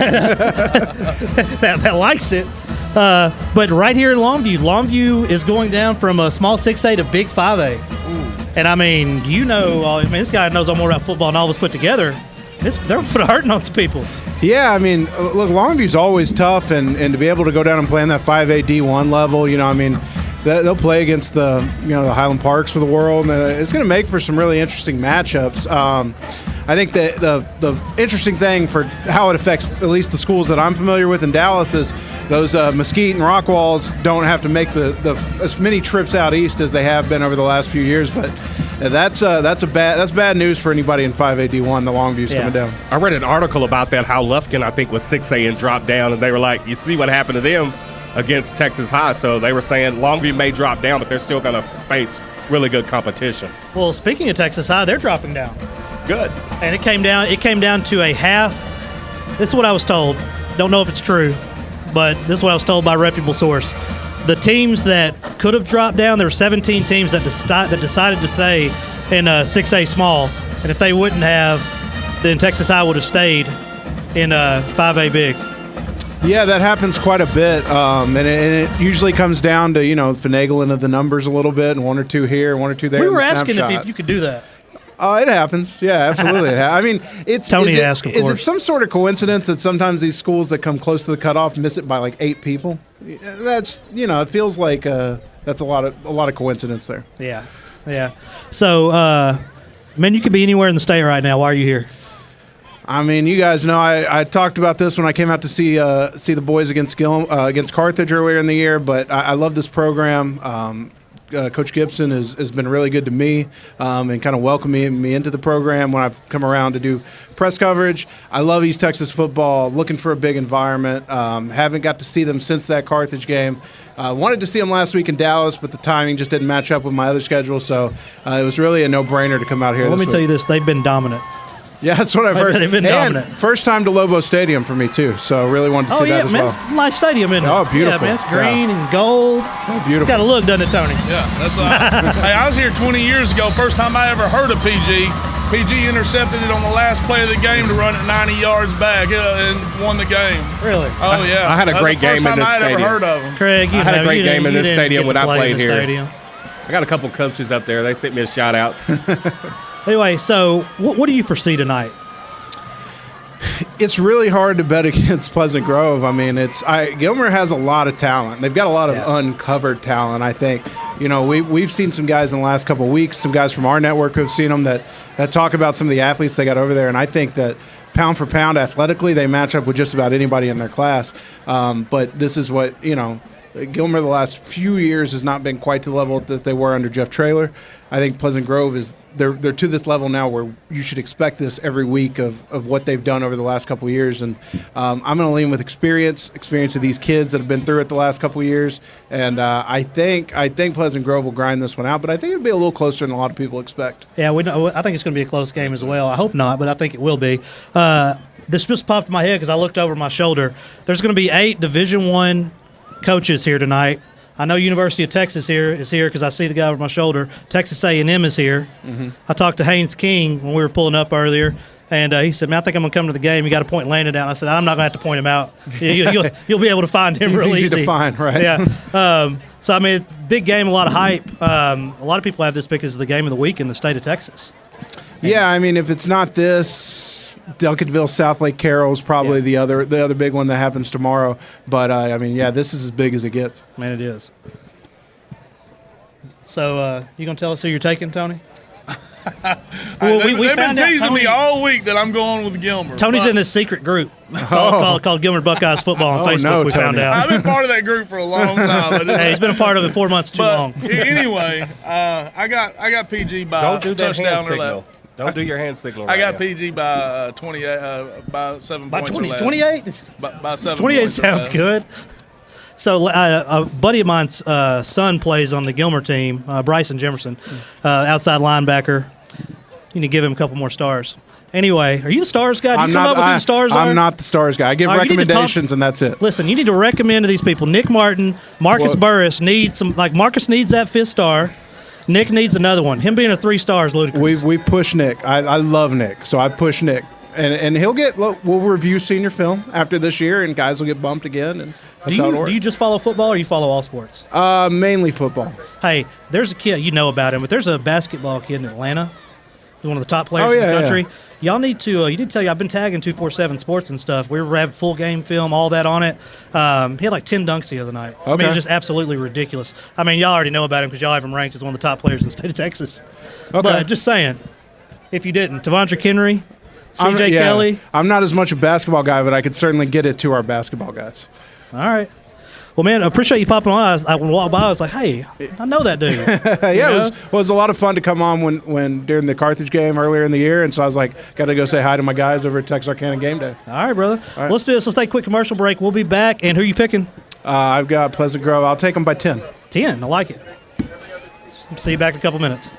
S1: that likes it. But right here in Longview is going down from a small 6A to big 5A.
S4: Ooh.
S1: And I mean, this guy knows more about football than all of us put together. They're hurting on some people.
S15: Yeah, I mean, look, Longview's always tough, and to be able to go down and play in that 5A D1 level, they'll play against the Highland Parks of the world, and it's going to make for some really interesting matchups. I think that the interesting thing for how it affects at least the schools that I'm familiar with in Dallas is those Mesquite and Rockwalls don't have to make as many trips out east as they have been over the last few years, but that's bad news for anybody in 5AD1. The Longview's coming down.
S3: I read an article about that, how Lufkin, I think, was 6A and dropped down, and they were like, you see what happened to them against Texas High. So they were saying Longview may drop down, but they're still going to face really good competition.
S1: Well, speaking of Texas High, they're dropping down.
S3: Good.
S1: And it came down to a half. This is what I was told. Don't know if it's true, but this is what I was told by a reputable source. The teams that could have dropped down, there were 17 teams that decided to stay in 6A small, and if they wouldn't have, then Texas High would have stayed in 5A big.
S15: Yeah, that happens quite a bit, and it usually comes down to finagling of the numbers a little bit, and one or two here, one or two there.
S1: We were asking if you could do that.
S15: It happens. Yeah, absolutely. I mean, it's
S1: Tony asked, of course.
S15: Is it some sort of coincidence that sometimes these schools that come close to the cutoff miss it by like 8 people? That's it feels like that's a lot of coincidence there.
S1: Yeah. So, man, you could be anywhere in the state right now. Why are you here?
S15: I mean, you guys know I talked about this when I came out to see the boys against Carthage earlier in the year, but I love this program. Coach Gibson has been really good to me and kind of welcoming me into the program when I've come around to do press coverage. I love East Texas football, looking for a big environment. Haven't got to see them since that Carthage game. Wanted to see them last week in Dallas, but the timing just didn't match up with my other schedule, so it was really a no-brainer to come out here.
S1: Let me tell you this, they've been dominant.
S15: Yeah, that's what I've heard.
S1: They've been dominant.
S15: First time to Lobo Stadium for me, too, so really wanted to see that as well.
S1: It's a nice stadium, isn't it?
S15: Oh, beautiful.
S1: Yeah, man, it's green and gold.
S15: Oh, beautiful.
S1: It's got a look, doesn't it, Tony?
S4: Yeah, that's hey, I was here 20 years ago, first time I ever heard of PG. PG intercepted it on the last play of the game to run it 90 yards back and won the game.
S1: Really?
S4: Oh, yeah.
S3: I had a great game in this stadium.
S4: First time I had ever heard of him.
S1: Craig,
S3: I had a great game in this stadium when I played here.
S1: Stadium.
S3: I got a couple coaches up there. They sent me a shout out.
S1: Anyway, so what do you foresee tonight?
S15: It's really hard to bet against Pleasant Grove. I mean, Gilmer has a lot of talent. They've got a lot of uncovered talent, I think. We've seen some guys in the last couple of weeks, some guys from our network who've seen them that talk about some of the athletes they got over there, and I think that pound for pound athletically they match up with just about anybody in their class. But this is what, Gilmer the last few years has not been quite to the level that they were under Jeff Traylor. I think Pleasant Grove they're to this level now where you should expect this every week of what they've done over the last couple of years. And I'm going to lean with experience of these kids that have been through it the last couple of years. And I think Pleasant Grove will grind this one out, but I think it'll be a little closer than a lot of people expect.
S1: Yeah, I think it's going to be a close game as well. I hope not, but I think it will be. This just popped in my head because I looked over my shoulder. There's going to be 8 Division I coaches here tonight. I know University of Texas is here because I see the guy over my shoulder. Texas A&M is here. Mm-hmm. I talked to Haynes King when we were pulling up earlier, and he said, "Man, I think I'm going to come to the game. You got to point Landon out." I said, "I'm not going to have to point him out. You'll be able to find him real easy."
S15: Easy to find, right?
S1: Yeah. So, I mean, big game, a lot of hype. A lot of people have this pick as the game of the week in the state of Texas.
S15: Yeah, I mean, if it's not this, Duncanville, South Lake Carroll is probably the other big one that happens tomorrow. But, I mean, this is as big as it gets.
S1: Man, it is. So, you going to tell us who you're taking, Tony?
S4: They've been teasing me all week that I'm going with Gilmer.
S1: Tony's in this secret group called Gilmer Buckeyes Football on Facebook.
S15: No,
S1: we found out.
S4: I've been part of that group for a long time.
S1: Hey, he's been a part of it 4 months too long.
S4: Anyway, I got PG by
S3: Don't do that
S4: touchdown
S3: hand
S4: or
S3: signal.
S4: left.
S3: Don't do your hand signal.
S4: I got PG by 28, by 7 points or less.
S1: 28?
S4: By 7
S1: 28
S4: points or
S1: sounds
S4: less.
S1: good. So a buddy of mine's son plays on the Gilmer team, Bryson Jimerson, outside linebacker. You need to give him a couple more stars. Anyway, are you the stars guy? Do you come up with who the stars are?
S15: I'm not the stars guy. I give recommendations, and that's it.
S1: Listen, you need to recommend to these people. Nick Martin, Marcus Burris needs some. Like Marcus needs that 5th star. Nick needs another one. Him being a 3 star is ludicrous.
S15: We've pushed Nick. I love Nick, so I push Nick, and he'll get. Look, we'll review senior film after this year, and guys will get bumped again. And that's how it works.
S1: Do you just follow football, or you follow all sports?
S15: Mainly football.
S1: Hey, there's a kid you know about him, but there's a basketball kid in Atlanta. He's one of the top players in the country. Yeah. Y'all need to. You need to tell you. I've been tagging 247 Sports and stuff. We have full game film, all that on it. He had like 10 dunks the other night.
S15: Okay.
S1: I mean, it was just absolutely ridiculous. I mean, y'all already know about him because y'all have him ranked as one of the top players in the state of Texas.
S15: Okay.
S1: But just saying, if you didn't, Tavondre Henry, C.J. Kelly.
S15: I'm not as much a basketball guy, but I could certainly get it to our basketball guys.
S1: All right. Well, man, I appreciate you popping on. I walked by. I was like, hey, I know that dude.
S15: Yeah, it was a lot of fun to come on when during the Carthage game earlier in the year, and so I was like, got to go say hi to my guys over at Texarkana Game Day.
S1: All right, brother. All right. Let's do this. Let's take a quick commercial break. We'll be back. And who are you picking?
S15: I've got Pleasant Grove. I'll take them by 10.
S1: 10. I like it. See you back in a couple minutes.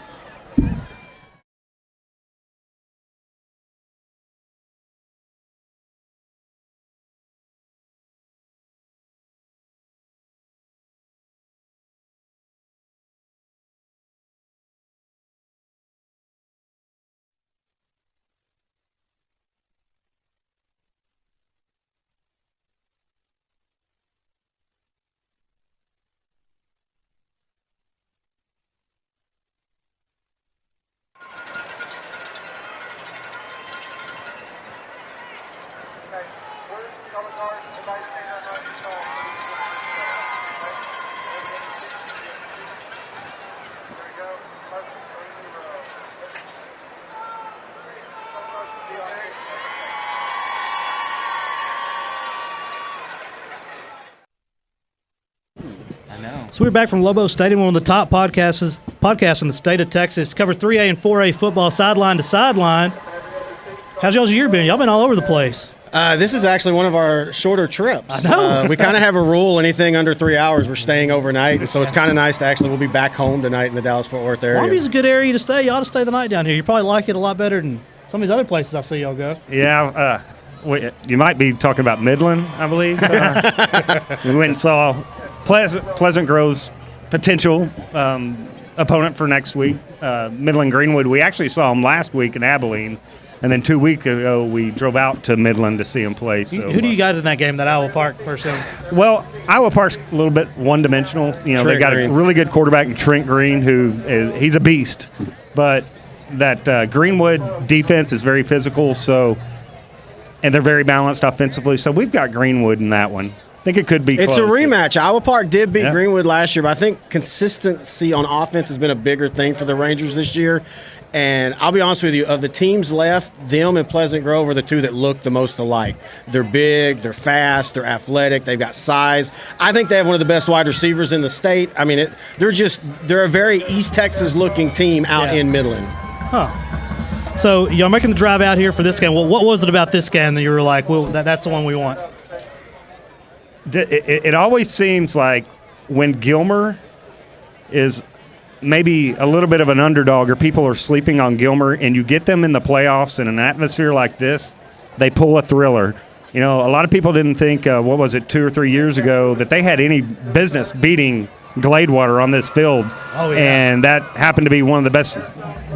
S1: So we're back from Lobo Stadium, one of the top podcasts in the state of Texas. Cover 3A and 4A football sideline to sideline. How's y'all's year been? Y'all been all over the place.
S16: This is actually one of our shorter trips.
S1: I know.
S16: We kind of have a rule, anything under 3 hours, we're staying overnight. So it's kind of nice to we'll be back home tonight in the Dallas-Fort Worth area.
S1: Longview's a good area to stay. You ought to stay the night down here. You probably like it a lot better than some of these other places I see y'all go.
S17: Yeah, you might be talking about Midland, I believe. We went and saw Pleasant Grove's potential opponent for next week, Midland Greenwood. We actually saw them last week in Abilene, and then 2 weeks ago we drove out to Midland to see them play. So,
S1: who do you got in that game, that Iowa Park person?
S17: Well, Iowa Park's a little bit one-dimensional. You know, they got a really good quarterback in Trent Green, he's a beast, but that Greenwood defense is very physical, and they're very balanced offensively. So we've got Greenwood in that one. I think it could be
S16: It's
S17: close.
S16: a rematch. Iowa Park did beat Greenwood last year, but I think consistency on offense has been a bigger thing for the Rangers this year. And I'll be honest with you, of the teams left, them and Pleasant Grove are the two that look the most alike. They're big, they're fast, they're athletic, they've got size. I think they have one of the best wide receivers in the state. I mean, they're a very East Texas-looking team out in Midland.
S1: Huh. So y'all making the drive out here for this game. Well, what was it about this game that you were like, well, that's the one we want?
S17: It always seems like when Gilmer is maybe a little bit of an underdog or people are sleeping on Gilmer and you get them in the playoffs in an atmosphere like this, they pull a thriller. You know, a lot of people didn't think, 2 or 3 years ago, that they had any business beating Gladewater on this field.
S1: Oh, yeah.
S17: And that happened to be one of the best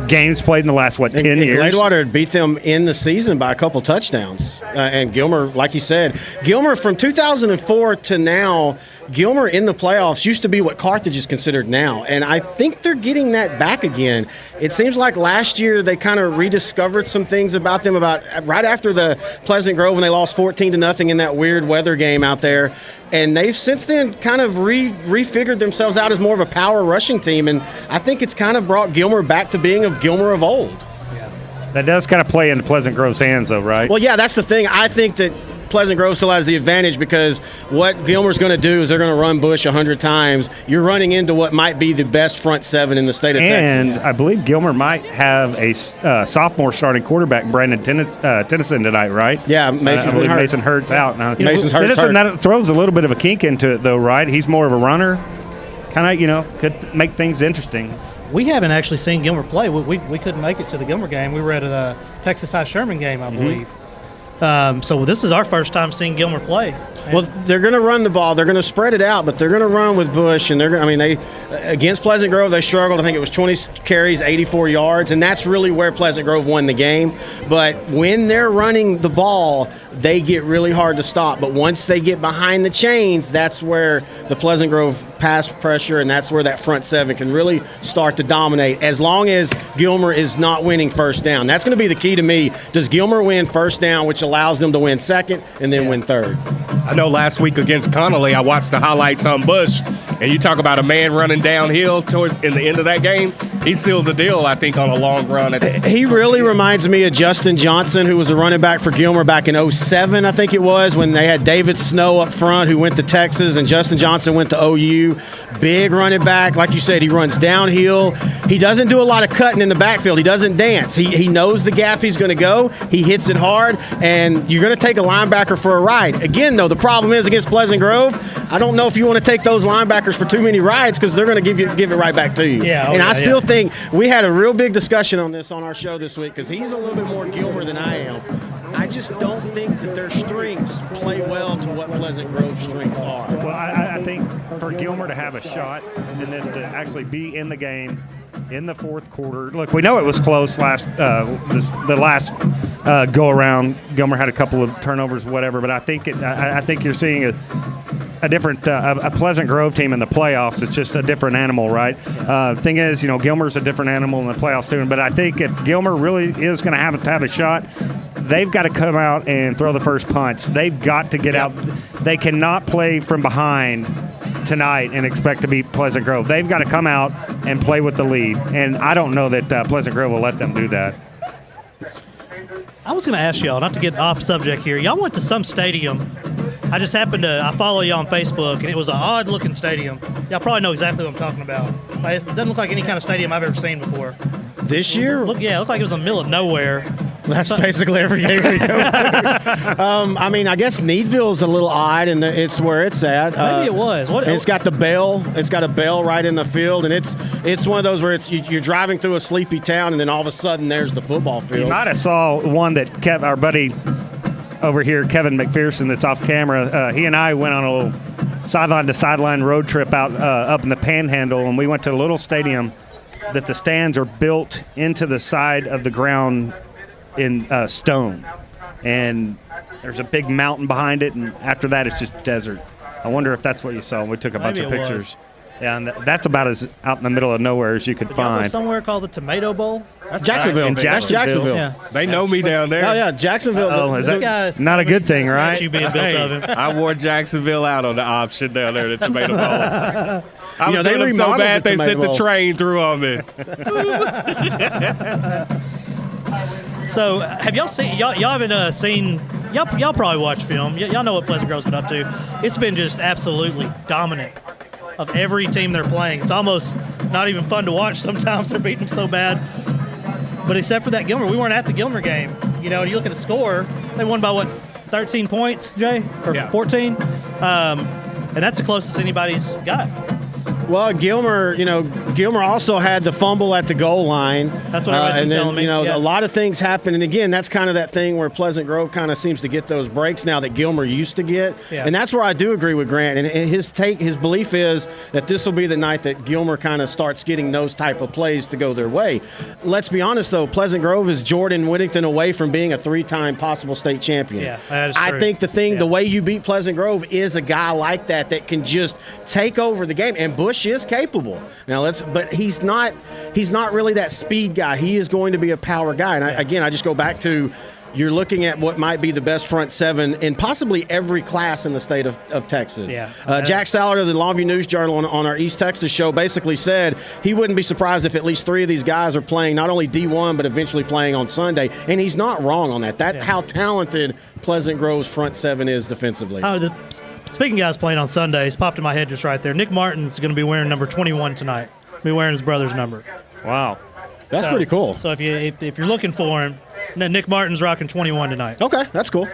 S17: games played in the last, 10 years?
S16: Gladewater had beat them in the season by a couple touchdowns. And Gilmer, like you said, Gilmer from 2004 to now, Gilmer in the playoffs used to be what Carthage is considered now. And I think they're getting that back again. It seems like last year they kind of rediscovered some things about them right after the Pleasant Grove when they lost 14-0 in that weird weather game out there. And they've since then kind of refigured themselves out as more of a power rushing team. And I think it's kind of brought Gilmer back to being of Gilmer of old.
S17: That does kind of play into Pleasant Grove's hands, though, right?
S16: Well, yeah, that's the thing. I think that Pleasant Grove still has the advantage because what Gilmer's going to do is they're going to run Bush 100 times. You're running into what might be the best front seven in the state of Texas.
S17: And I believe Gilmer might have a sophomore starting quarterback, Brandon Tennyson, tonight, right?
S16: Yeah,
S17: Mason Hurt's out now.
S16: Mason's hurt.
S17: That throws a little bit of a kink into it, though, right? He's more of a runner. Kind of, could make things interesting.
S1: We haven't actually seen Gilmer play. We couldn't make it to the Gilmer game. We were at a Texas High Sherman game, I believe. So this is our first time seeing Gilmer play.
S16: Well, they're going to run the ball. They're going to spread it out, but they're going to run with Bush. And against Pleasant Grove, they struggled. I think it was 20 carries, 84 yards, and that's really where Pleasant Grove won the game. But when they're running the ball, they get really hard to stop. But once they get behind the chains, that's where the Pleasant Grove pass pressure, and that's where that front seven can really start to dominate as long as Gilmer is not winning first down. That's going to be the key to me. Does Gilmer win first down, which allows them to win second and then win third?
S3: I know last week against Connolly, I watched the highlights on Bush, and you talk about a man running downhill in the end of that game. he sealed the deal, I think, on a long run.
S16: He really reminds me of Justin Johnson, who was a running back for Gilmer back in 07, I think it was, when they had David Snow up front, who went to Texas, and Justin Johnson went to OU. Big running back. Like you said, he runs downhill. He doesn't do a lot of cutting in the backfield. He doesn't dance. He knows the gap he's going to go. He hits it hard, and you're going to take a linebacker for a ride. Again, though, the problem is against Pleasant Grove, I don't know if you want to take those linebackers for too many rides because they're going to give it right back to you.
S1: Yeah,
S16: I still think we had a real big discussion on this on our show this week because he's a little bit more Gilmer than I am. I just don't think that their strengths play well to what Pleasant Grove's strengths are.
S17: Well, I think for Gilmer to have a shot in this, to actually be in the game in the fourth quarter. Look, we know it was close the last go around. Gilmer had a couple of turnovers, whatever. But I think you're seeing a different a Pleasant Grove team in the playoffs. It's just a different animal, right? Thing is, Gilmer's a different animal in the playoffs too. But I think if Gilmer really is going to have a shot, they've got to come out and throw the first punch. They've got to get out. They cannot play from behind tonight and expect to beat Pleasant Grove. They've got to come out and play with the lead. And I don't know that Pleasant Grove will let them do that.
S1: I was going to ask y'all, not to get off subject here. Y'all went to some stadium. I follow you on Facebook, and it was an odd-looking stadium. Y'all probably know exactly what I'm talking about. It doesn't look like any kind of stadium I've ever seen before.
S16: This year?
S1: It looked like it was in the middle of nowhere.
S16: That's basically every game we go to. I guess Needville's a little odd, and it's where it's at.
S1: Maybe it was.
S16: It's got the bell. It's got a bell right in the field, and it's one of those where you're driving through a sleepy town, and then all of a sudden there's the football field.
S17: You might have saw one that our buddy over here, Kevin McPherson, that's off camera. He and I went on a little sideline-to-sideline road trip out up in the Panhandle, and we went to a little stadium that the stands are built into the side of the ground in stone, and there's a big mountain behind it, and after that it's just desert. I wonder if that's what you saw. We took a bunch of pictures. Yeah, and that's about as out in the middle of nowhere as you could find.
S1: Somewhere called the Tomato Bowl.
S16: That's Jacksonville. That's Jacksonville.
S1: Yeah.
S3: They know me down there.
S16: Oh yeah, Jacksonville.
S17: Oh, is that not a good thing, right?
S1: You being built of him.
S3: I wore Jacksonville out on the option down there at the Tomato Bowl. I was
S16: they
S3: doing them so bad they sent the
S16: Bowl.
S3: train through on me.
S1: So, have y'all seen? Y'all haven't seen? Y'all probably watch film. Y'all know what Pleasant Grove's been up to. It's been just absolutely dominant of every team they're playing. It's almost not even fun to watch. Sometimes they're beating them so bad. But except for that Gilmer, we weren't at the Gilmer game. You look at the score. They won by 13 points, Jay, or 14. And that's the closest anybody's got.
S16: Well, Gilmer also had the fumble at the goal line.
S1: That's what everybody's been telling me.
S16: A lot of things happen. And again, that's kind of that thing where Pleasant Grove kind of seems to get those breaks now that Gilmer used to get.
S1: Yeah.
S16: And that's where I do agree with Grant. And his belief is that this will be the night that Gilmer kind of starts getting those type of plays to go their way. Let's be honest, though, Pleasant Grove is Jordan Whittington away from being a 3-time possible state champion.
S1: Yeah, that is true.
S16: I think the way you beat Pleasant Grove is a guy like that can just take over the game. And Bush is capable. But he's not really that speed guy. He is going to be a power guy. And I just go back to, you're looking at what might be the best front seven in possibly every class in the state of Texas.
S1: Yeah.
S16: Jack Stallard of the Longview News Journal on our East Texas show basically said he wouldn't be surprised if at least 3 of these guys are playing not only D1 but eventually playing on Sunday. And he's not wrong on that. That's how talented Pleasant Grove's front seven is defensively.
S1: Speaking of guys playing on Sundays, popped in my head just right there. Nick Martin's going to be wearing number 21 tonight. Be wearing his brother's number.
S17: Wow.
S16: That's pretty cool.
S1: So if you're looking for him, Nick Martin's rocking 21 tonight.
S16: Okay, that's cool.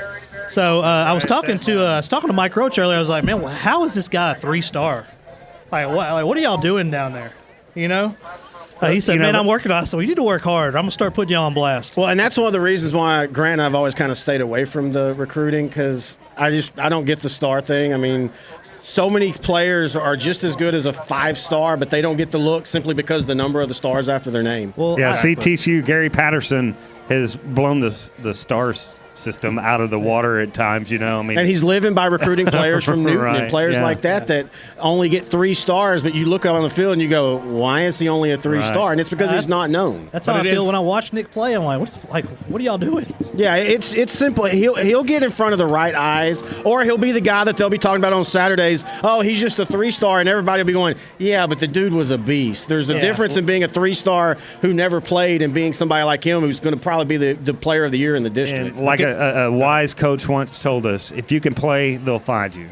S1: So I was talking to Mike Roach earlier. I was like, man, how is this guy a 3-star? What are y'all doing down there? He said, man, I'm working on it, so we need to work hard. I'm going to start putting y'all on blast.
S16: Well, and that's one of the reasons why Grant and I have always kind of stayed away from the recruiting, because I don't get the star thing. I mean, so many players are just as good as a 5-star, but they don't get the look simply because the number of the stars after their name.
S17: Well, TCU, Gary Patterson has blown the stars system out of the water at times. I mean,
S16: and he's living by recruiting players from Newton
S17: Right,
S16: and players
S17: yeah.
S16: like that only get 3 stars. But you look out on the field and you go, why is he only a 3-star? And it's because he's not known.
S1: That's how I feel when I watch Nick play. I'm like, what are y'all doing?
S16: Yeah, it's simple. He'll get in front of the right eyes, or he'll be the guy that they'll be talking about on Saturdays. Oh, he's just a 3-star, and everybody will be going, yeah, but the dude was a beast. There's a difference in being a 3-star who never played and being somebody like him who's going to probably be the player of the year in the district.
S17: And like a wise coach once told us, if you can play, they'll find you.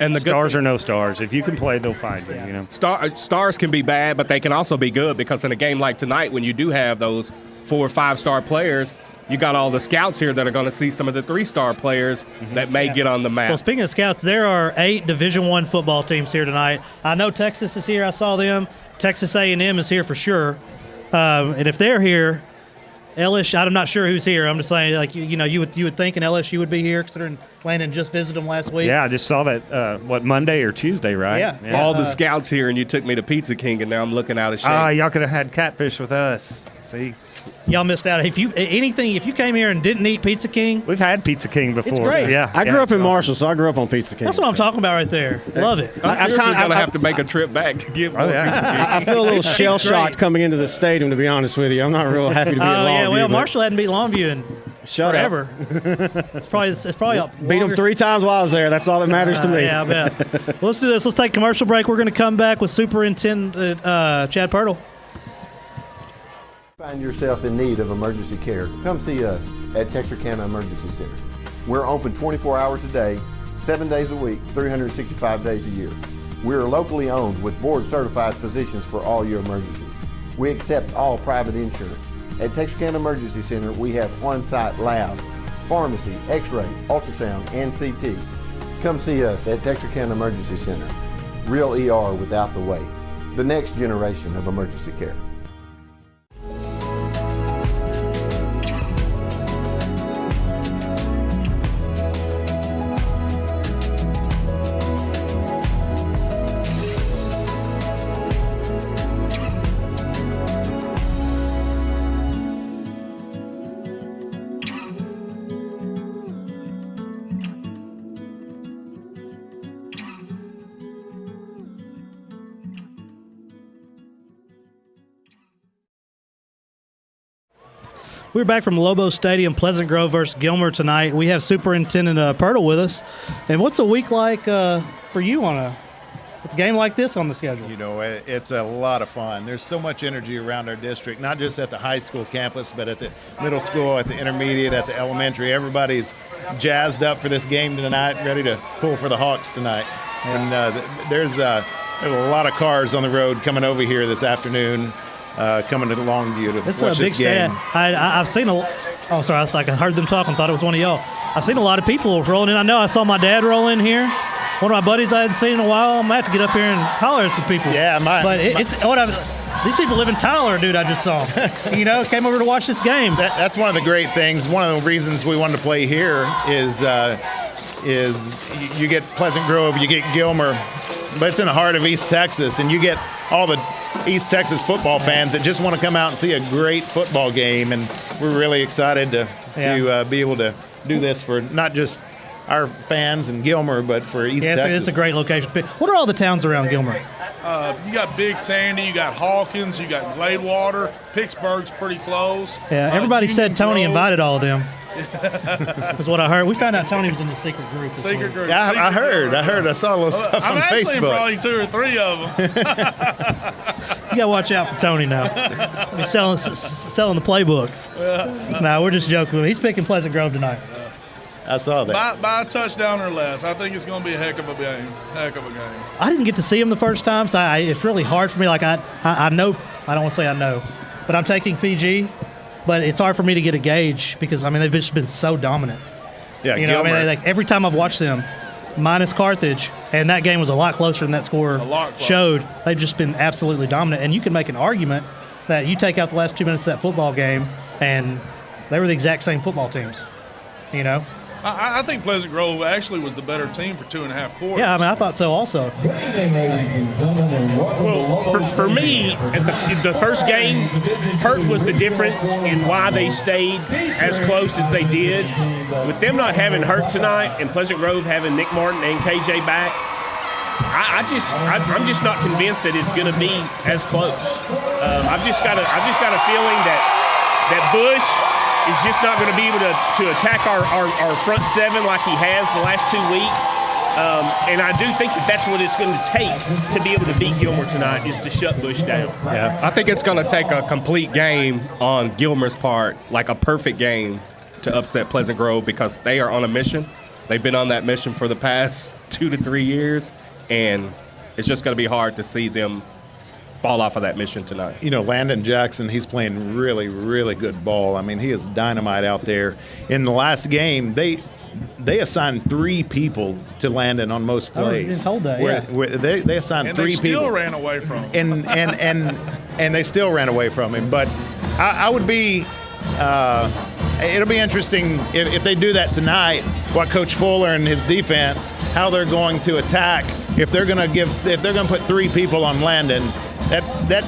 S17: And the stars are no stars. If you can play, they'll find you.
S3: Stars can be bad, but they can also be good, because in a game like tonight, when you do have those 4 or 5-star players, you got all the scouts here that are going to see some of the 3-star players that may get on the map.
S1: Well, speaking of scouts, there are 8 Division I football teams here tonight. I know Texas is here. I saw them. Texas A&M is here for sure. And if they're here, LSU, I'm not sure who's here. I'm just saying, like, you would think an LSU would be here, considering Landon just visited them last week.
S17: Yeah, I just saw that, Monday or Tuesday, right?
S1: Yeah.
S3: All the scouts here, and you took me to Pizza King, and now I'm looking out of shape.
S17: Y'all could have had catfish with us. See?
S1: Y'all missed out. If you came here and didn't eat Pizza King,
S17: we've had Pizza King before.
S1: It's great.
S17: Yeah,
S16: I grew up in Marshall, so I grew up on Pizza King.
S1: That's what I'm talking about right there. Love it.
S3: I'm seriously going to have to make a trip back to give more Pizza King.
S16: I feel a little shell-shocked coming into the stadium, to be honest with you. I'm not real happy to be at Longview.
S1: Yeah, well, Marshall hadn't beat Longview in forever.
S16: It's
S1: probably
S16: beat them 3 times while I was there. That's all that matters to me.
S1: Yeah, I bet. Well, let's do this. Let's take a commercial break. We're going to come back with Superintendent Chad Pirtle.
S6: Find yourself in need of emergency care, come see us at Texarkana Emergency Center. We're open 24 hours a day, 7 days a week, 365 days a year. We are locally owned with board-certified physicians for all your emergencies. We accept all private insurance. At Texarkana Emergency Center, we have on-site lab, pharmacy, x-ray, ultrasound, and CT. Come see us at Texarkana Emergency Center. Real ER without the wait. The next generation of emergency care.
S1: We're back from Lobo Stadium, Pleasant Grove versus Gilmer tonight. We have Superintendent Pirtle with us. And what's a week like for you on a game like this on the schedule?
S18: It's a lot of fun. There's so much energy around our district, not just at the high school campus, but at the middle school, at the intermediate, at the elementary. Everybody's jazzed up for this game tonight, ready to pull for the Hawks tonight. And there's a lot of cars on the road coming over here this afternoon. Coming to Longview to watch this game.
S1: I've seen oh, sorry, I heard them talking, thought it was one of y'all. I've seen a lot of people rolling in. I know I saw my dad roll in here. One of my buddies I hadn't seen in a while. I'm going to have to get up here and holler at some people.
S18: Yeah,
S1: these people live in Tyler, dude, I just saw. Came over to watch this game.
S18: That's one of the great things. One of the reasons we wanted to play here is you get Pleasant Grove, you get Gilmer, but it's in the heart of East Texas, and you get all the East Texas football fans that just want to come out and see a great football game, and we're really excited to be able to do this for not just our fans in Gilmer, but for East Texas.
S1: It's a great location. What are all the towns around Gilmer?
S4: You got Big Sandy, you got Hawkins, you got Gladewater. Pittsburgh's pretty close.
S1: Yeah, everybody said Tony invited all of them. That's what I heard. We found out Tony was in the secret group.
S18: Group. Yeah, I heard. I saw a little stuff on
S4: I've
S18: Facebook.
S4: Probably 2 or 3 of them.
S1: You gotta watch out for Tony now. He's selling the playbook. No, we're just joking. He's picking Pleasant Grove tonight.
S18: I saw that.
S4: By a touchdown or less. I think it's going to be a heck of a game.
S1: I didn't get to see him the first time, so it's really hard for me. Like I know, I don't want to say I know, but I'm taking PG. But it's hard for me to get a gauge because they've just been so dominant.
S18: Yeah,
S1: Gilmer. Every time I've watched them, minus Carthage, and that game was a lot closer than that score showed. They've just been absolutely dominant, and you can make an argument that you take out the last 2 minutes of that football game, and they were the exact same football teams.
S4: I think Pleasant Grove actually was the better team for 2.5 quarters.
S1: Yeah, I mean, I thought so also.
S2: Well, for me, at the first game, Hurt was the difference in why they stayed as close as they did. With them not having Hurt tonight and Pleasant Grove having Nick Martin and KJ back, I'm just not convinced that it's going to be as close. I've just got a feeling that Bush is just not going to be able to attack our front seven like he has the last 2 weeks. And I do think that's what it's going to take to be able to beat Gilmer tonight, is to shut Bush down.
S3: Yeah, I think it's going to take a complete game on Gilmer's part, like a perfect game, to upset Pleasant Grove, because they are on a mission. They've been on that mission for the past 2 to 3 years, and it's just going to be hard to see them fall off of that mission tonight.
S18: You know, Landon Jackson, he's playing really, really good ball. I mean, he is dynamite out there. In the last game, they assigned 3 people to Landon on most plays.
S1: I didn't hold that,
S18: where they assigned 3 people.
S4: And they still ran away from him.
S18: And they still ran away from him. But I would be it'll be interesting if they do that tonight, what Coach Fuller and his defense, how they're going to attack. If they're going to put 3 people on Landon, that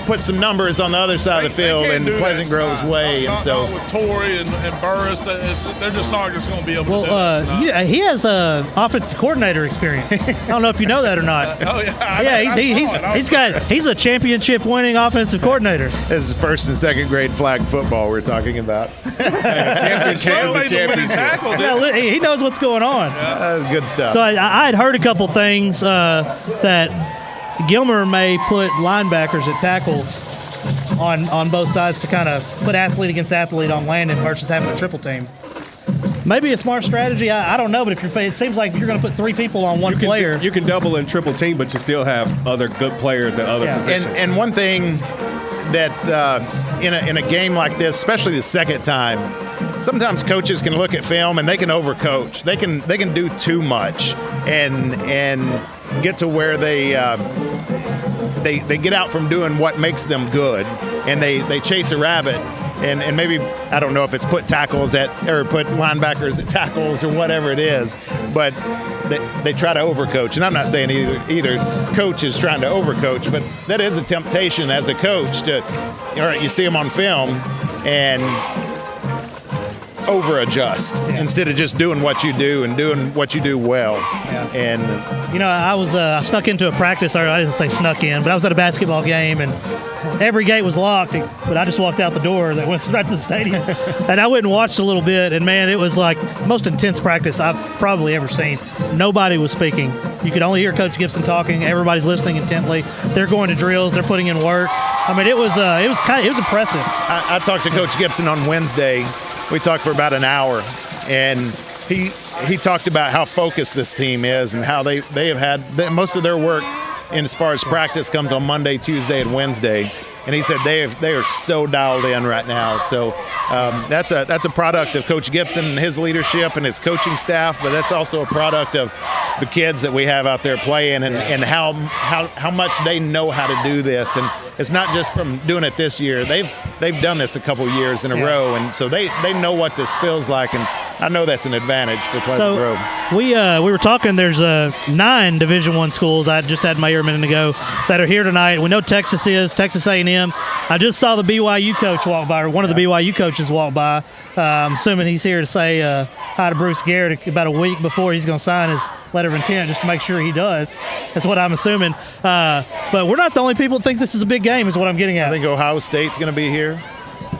S18: puts some numbers on the other side of the field in Pleasant Grove's way.
S4: Not with Torrey and Burris, they're just not just going to be able to do it.
S1: Yeah, he has offensive coordinator experience. I don't know if you know that or not.
S4: Oh yeah,
S1: he's a championship winning offensive coordinator.
S18: This is first and second grade flag football we're talking about.
S1: He knows what's going on.
S18: Good stuff.
S1: So I had heard a couple things that Gilmer may put linebackers at tackles on both sides to kind of put athlete against athlete on Landon versus having a triple team. Maybe a smart strategy. I don't know, but it seems like if you're going to put 3 people on one player,
S3: you can double and triple team, but you still have other good players at other positions.
S18: And one thing that in a game like this, especially the second time, sometimes coaches can look at film and they can overcoach. They can do too much and get to where they get out from doing what makes them good, and they chase a rabbit, and maybe, I don't know if it's put linebackers at tackles or whatever it is, but they try to overcoach. And I'm not saying either coach is trying to overcoach, but that is a temptation as a coach to, all right, you see them on film and over adjust instead of just doing what you do and doing what you do well.
S1: Yeah.
S18: And
S1: you know, I snuck into a practice, or I didn't say snuck in, but I was at a basketball game and every gate was locked, but I just walked out the door that went right to the stadium. And I went and watched a little bit, and man, it was like the most intense practice I've probably ever seen. Nobody was speaking. You could only hear Coach Gibson talking. Everybody's listening intently. They're going to drills. They're putting in work. I mean, it was impressive.
S18: I talked to Coach Gibson on Wednesday. We talked for about an hour, and he talked about how focused this team is and how they have had most of their work in as far as practice comes on Monday, Tuesday, and Wednesday. And he said they are so dialed in right now. So that's a product of Coach Gibson and his leadership and his coaching staff, but that's also a product of the kids that we have out there playing and how much they know how to do this. And it's not just from doing it this year. They've done this a couple years in a row, and so they know what this feels like. And I know that's an advantage for Pleasant Grove.
S1: We were talking. There's 9 Division I schools. I just had Mayor a minute ago that are here tonight. We know Texas A&M. I just saw the BYU coach walk by, or one of the BYU coaches walk by. I'm assuming he's here to say hi to Bruce Garrett about a week before he's going to sign his letter of intent, just to make sure he does. That's what I'm assuming. But we're not the only people that think this is a big game, is what I'm getting at.
S18: I think Ohio State's going to be here.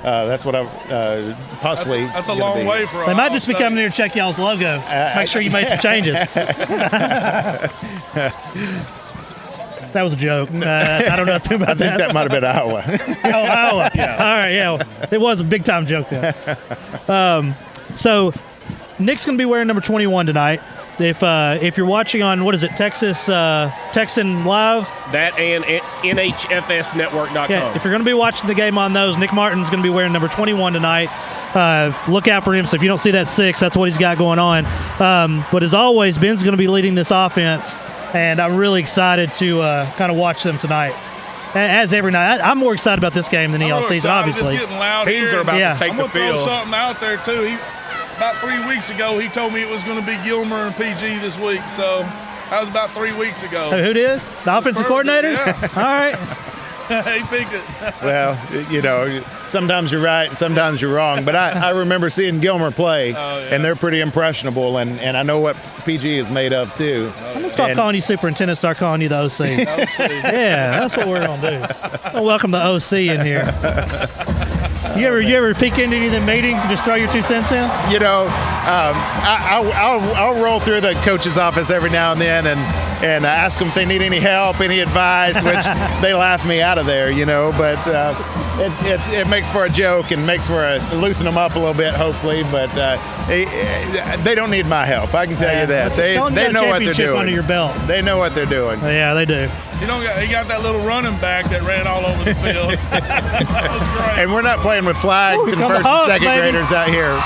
S18: That's what I possibly.
S4: That's a long way for.
S1: They might just be coming here to check y'all's logo. Make sure you made some changes. That was a joke. I don't know nothing about that.
S18: I think that might have been Iowa.
S1: Iowa. Yeah. All right. Yeah. It was a big time joke there. So Nick's going to be wearing number 21 tonight. If you're watching on, what is it, Texan Live?
S2: That and NHFSnetwork.com.
S1: Yeah, if you're going to be watching the game on those, Nick Martin's going to be wearing number 21 tonight. Look out for him. So if you don't see that 6, that's what he's got going on. But as always, Ben's going to be leading this offense, and I'm really excited to kind of watch them tonight. As every night. I'm more excited about this game than all season, obviously.
S4: It's getting loud
S3: Teams
S4: here.
S3: are about to take the field.
S4: I'm going to throw something out there, too. about 3 weeks ago, he told me it was going to be Gilmer and PG this week. So that was about 3 weeks ago.
S1: Who did? The offensive coordinator?
S4: Yeah.
S1: All right.
S4: He picked it.
S18: Well, sometimes you're right and sometimes you're wrong. But I remember seeing Gilmer play, and they're pretty impressionable. And I know what PG is made of, too.
S1: I'm going to stop calling you superintendent, start calling you the OC. Yeah, that's what we're going to do. Well, welcome the OC in here. You ever peek into any of the meetings and just throw your 2 cents in?
S18: I'll roll through the coach's office every now and then and ask them if they need any help, any advice, which they laugh me out of there, But it makes for a joke and makes for loosen them up a little bit, hopefully. But they don't need my help. I can tell you that. They know what they're doing.
S1: Under your belt.
S18: They know what they're doing.
S1: Yeah, they do.
S4: He got that little running back that ran all over the field. That was great.
S18: And we're not playing with flags and first and second graders out here.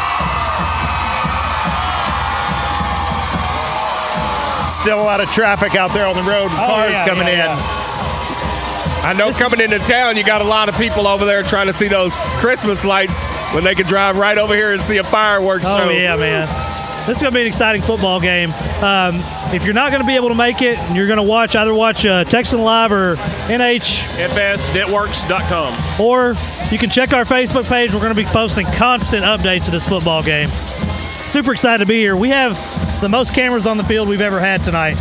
S18: Still a lot of traffic out there on the road. Cars coming in.
S3: I know coming into town, you got a lot of people over there trying to see those Christmas lights when they could drive right over here and see a fireworks show.
S1: Oh, yeah, man. This is going to be an exciting football game. If you're not going to be able to make it, and you're going to watch Texan Live or
S2: NHFSNetworks.com.
S1: Or you can check our Facebook page. We're going to be posting constant updates of this football game. Super excited to be here. We have the most cameras on the field we've ever had tonight.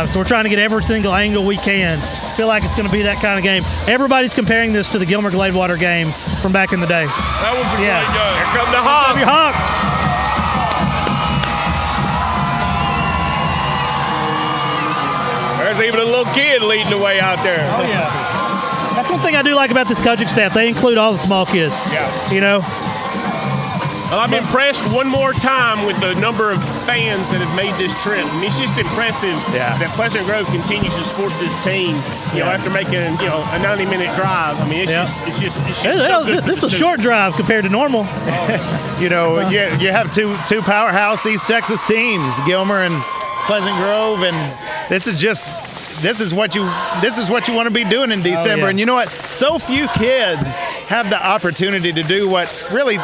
S1: So we're trying to get every single angle we can. Feel like it's going to be that kind of game. Everybody's comparing this to the Gilmer Gladewater game from back in the day.
S4: That was a great game.
S2: Here come the Hawks.
S1: Your Hawks.
S2: There's even a little kid leading the way out there.
S1: Oh, yeah. That's one thing I do like about this coaching staff. They include all the small kids.
S2: Yeah. Well, I'm impressed one more time with the number of fans that have made this trip. I mean, it's just impressive that Pleasant Grove continues to support this team, after making, a 90-minute drive. I mean, it's just so good.
S1: This is a short drive compared to normal.
S18: You have two powerhouse East Texas teams, Gilmer and Pleasant Grove, and this is what you want to be doing in December. And you know what? So few kids have the opportunity to do what really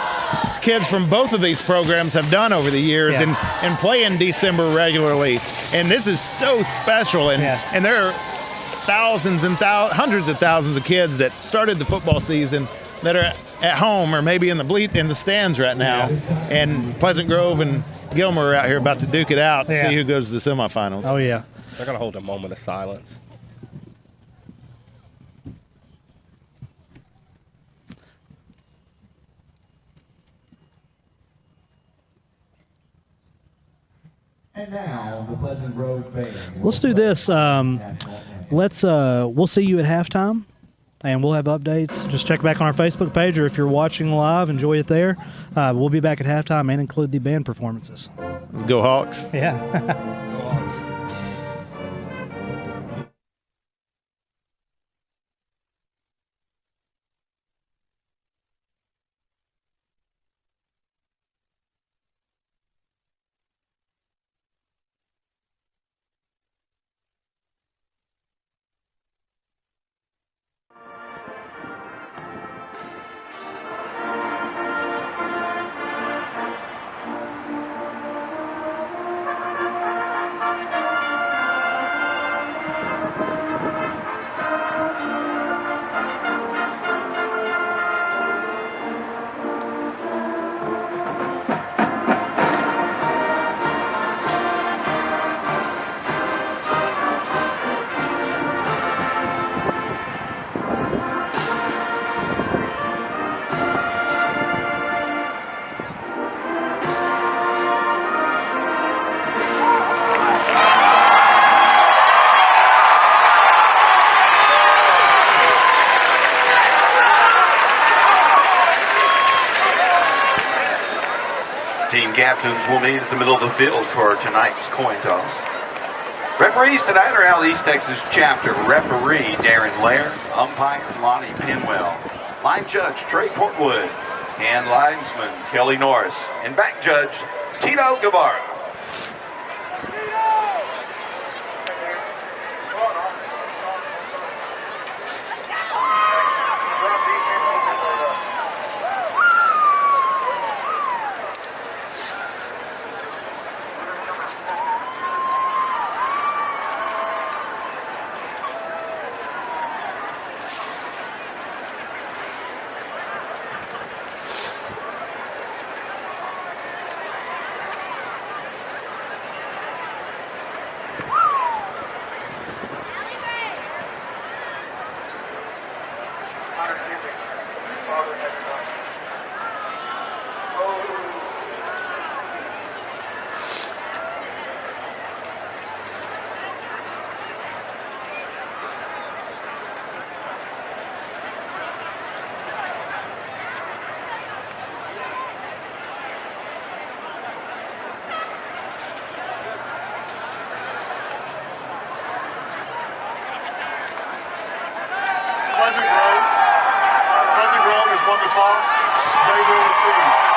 S18: kids from both of these programs have done over the years and play in December regularly. And this is so special. And there are thousands and hundreds of thousands of kids that started the football season that are at home or maybe in the stands right now. And Pleasant Grove and Gilmer are out here about to duke it out and see who goes to the semifinals.
S1: Oh, yeah.
S3: They're going to hold a moment of silence.
S19: And now the Pleasant Grove Band.
S1: Let's do this. We'll see you at halftime, and we'll have updates. Just check back on our Facebook page, or if you're watching live, enjoy it there. We'll be back at halftime and include the band performances.
S18: Let's go Hawks.
S1: Yeah.
S18: Go Hawks.
S20: Team captains will meet at the middle of the field for tonight's coin toss. Referees tonight are out of the East Texas chapter. Referee Darren Laird, umpire Lonnie Pinwell, line judge Trey Portwood, and linesman Kelly Norris, and back judge Tito Guevara.
S21: Pleasant Grove has won the toss. They will receive.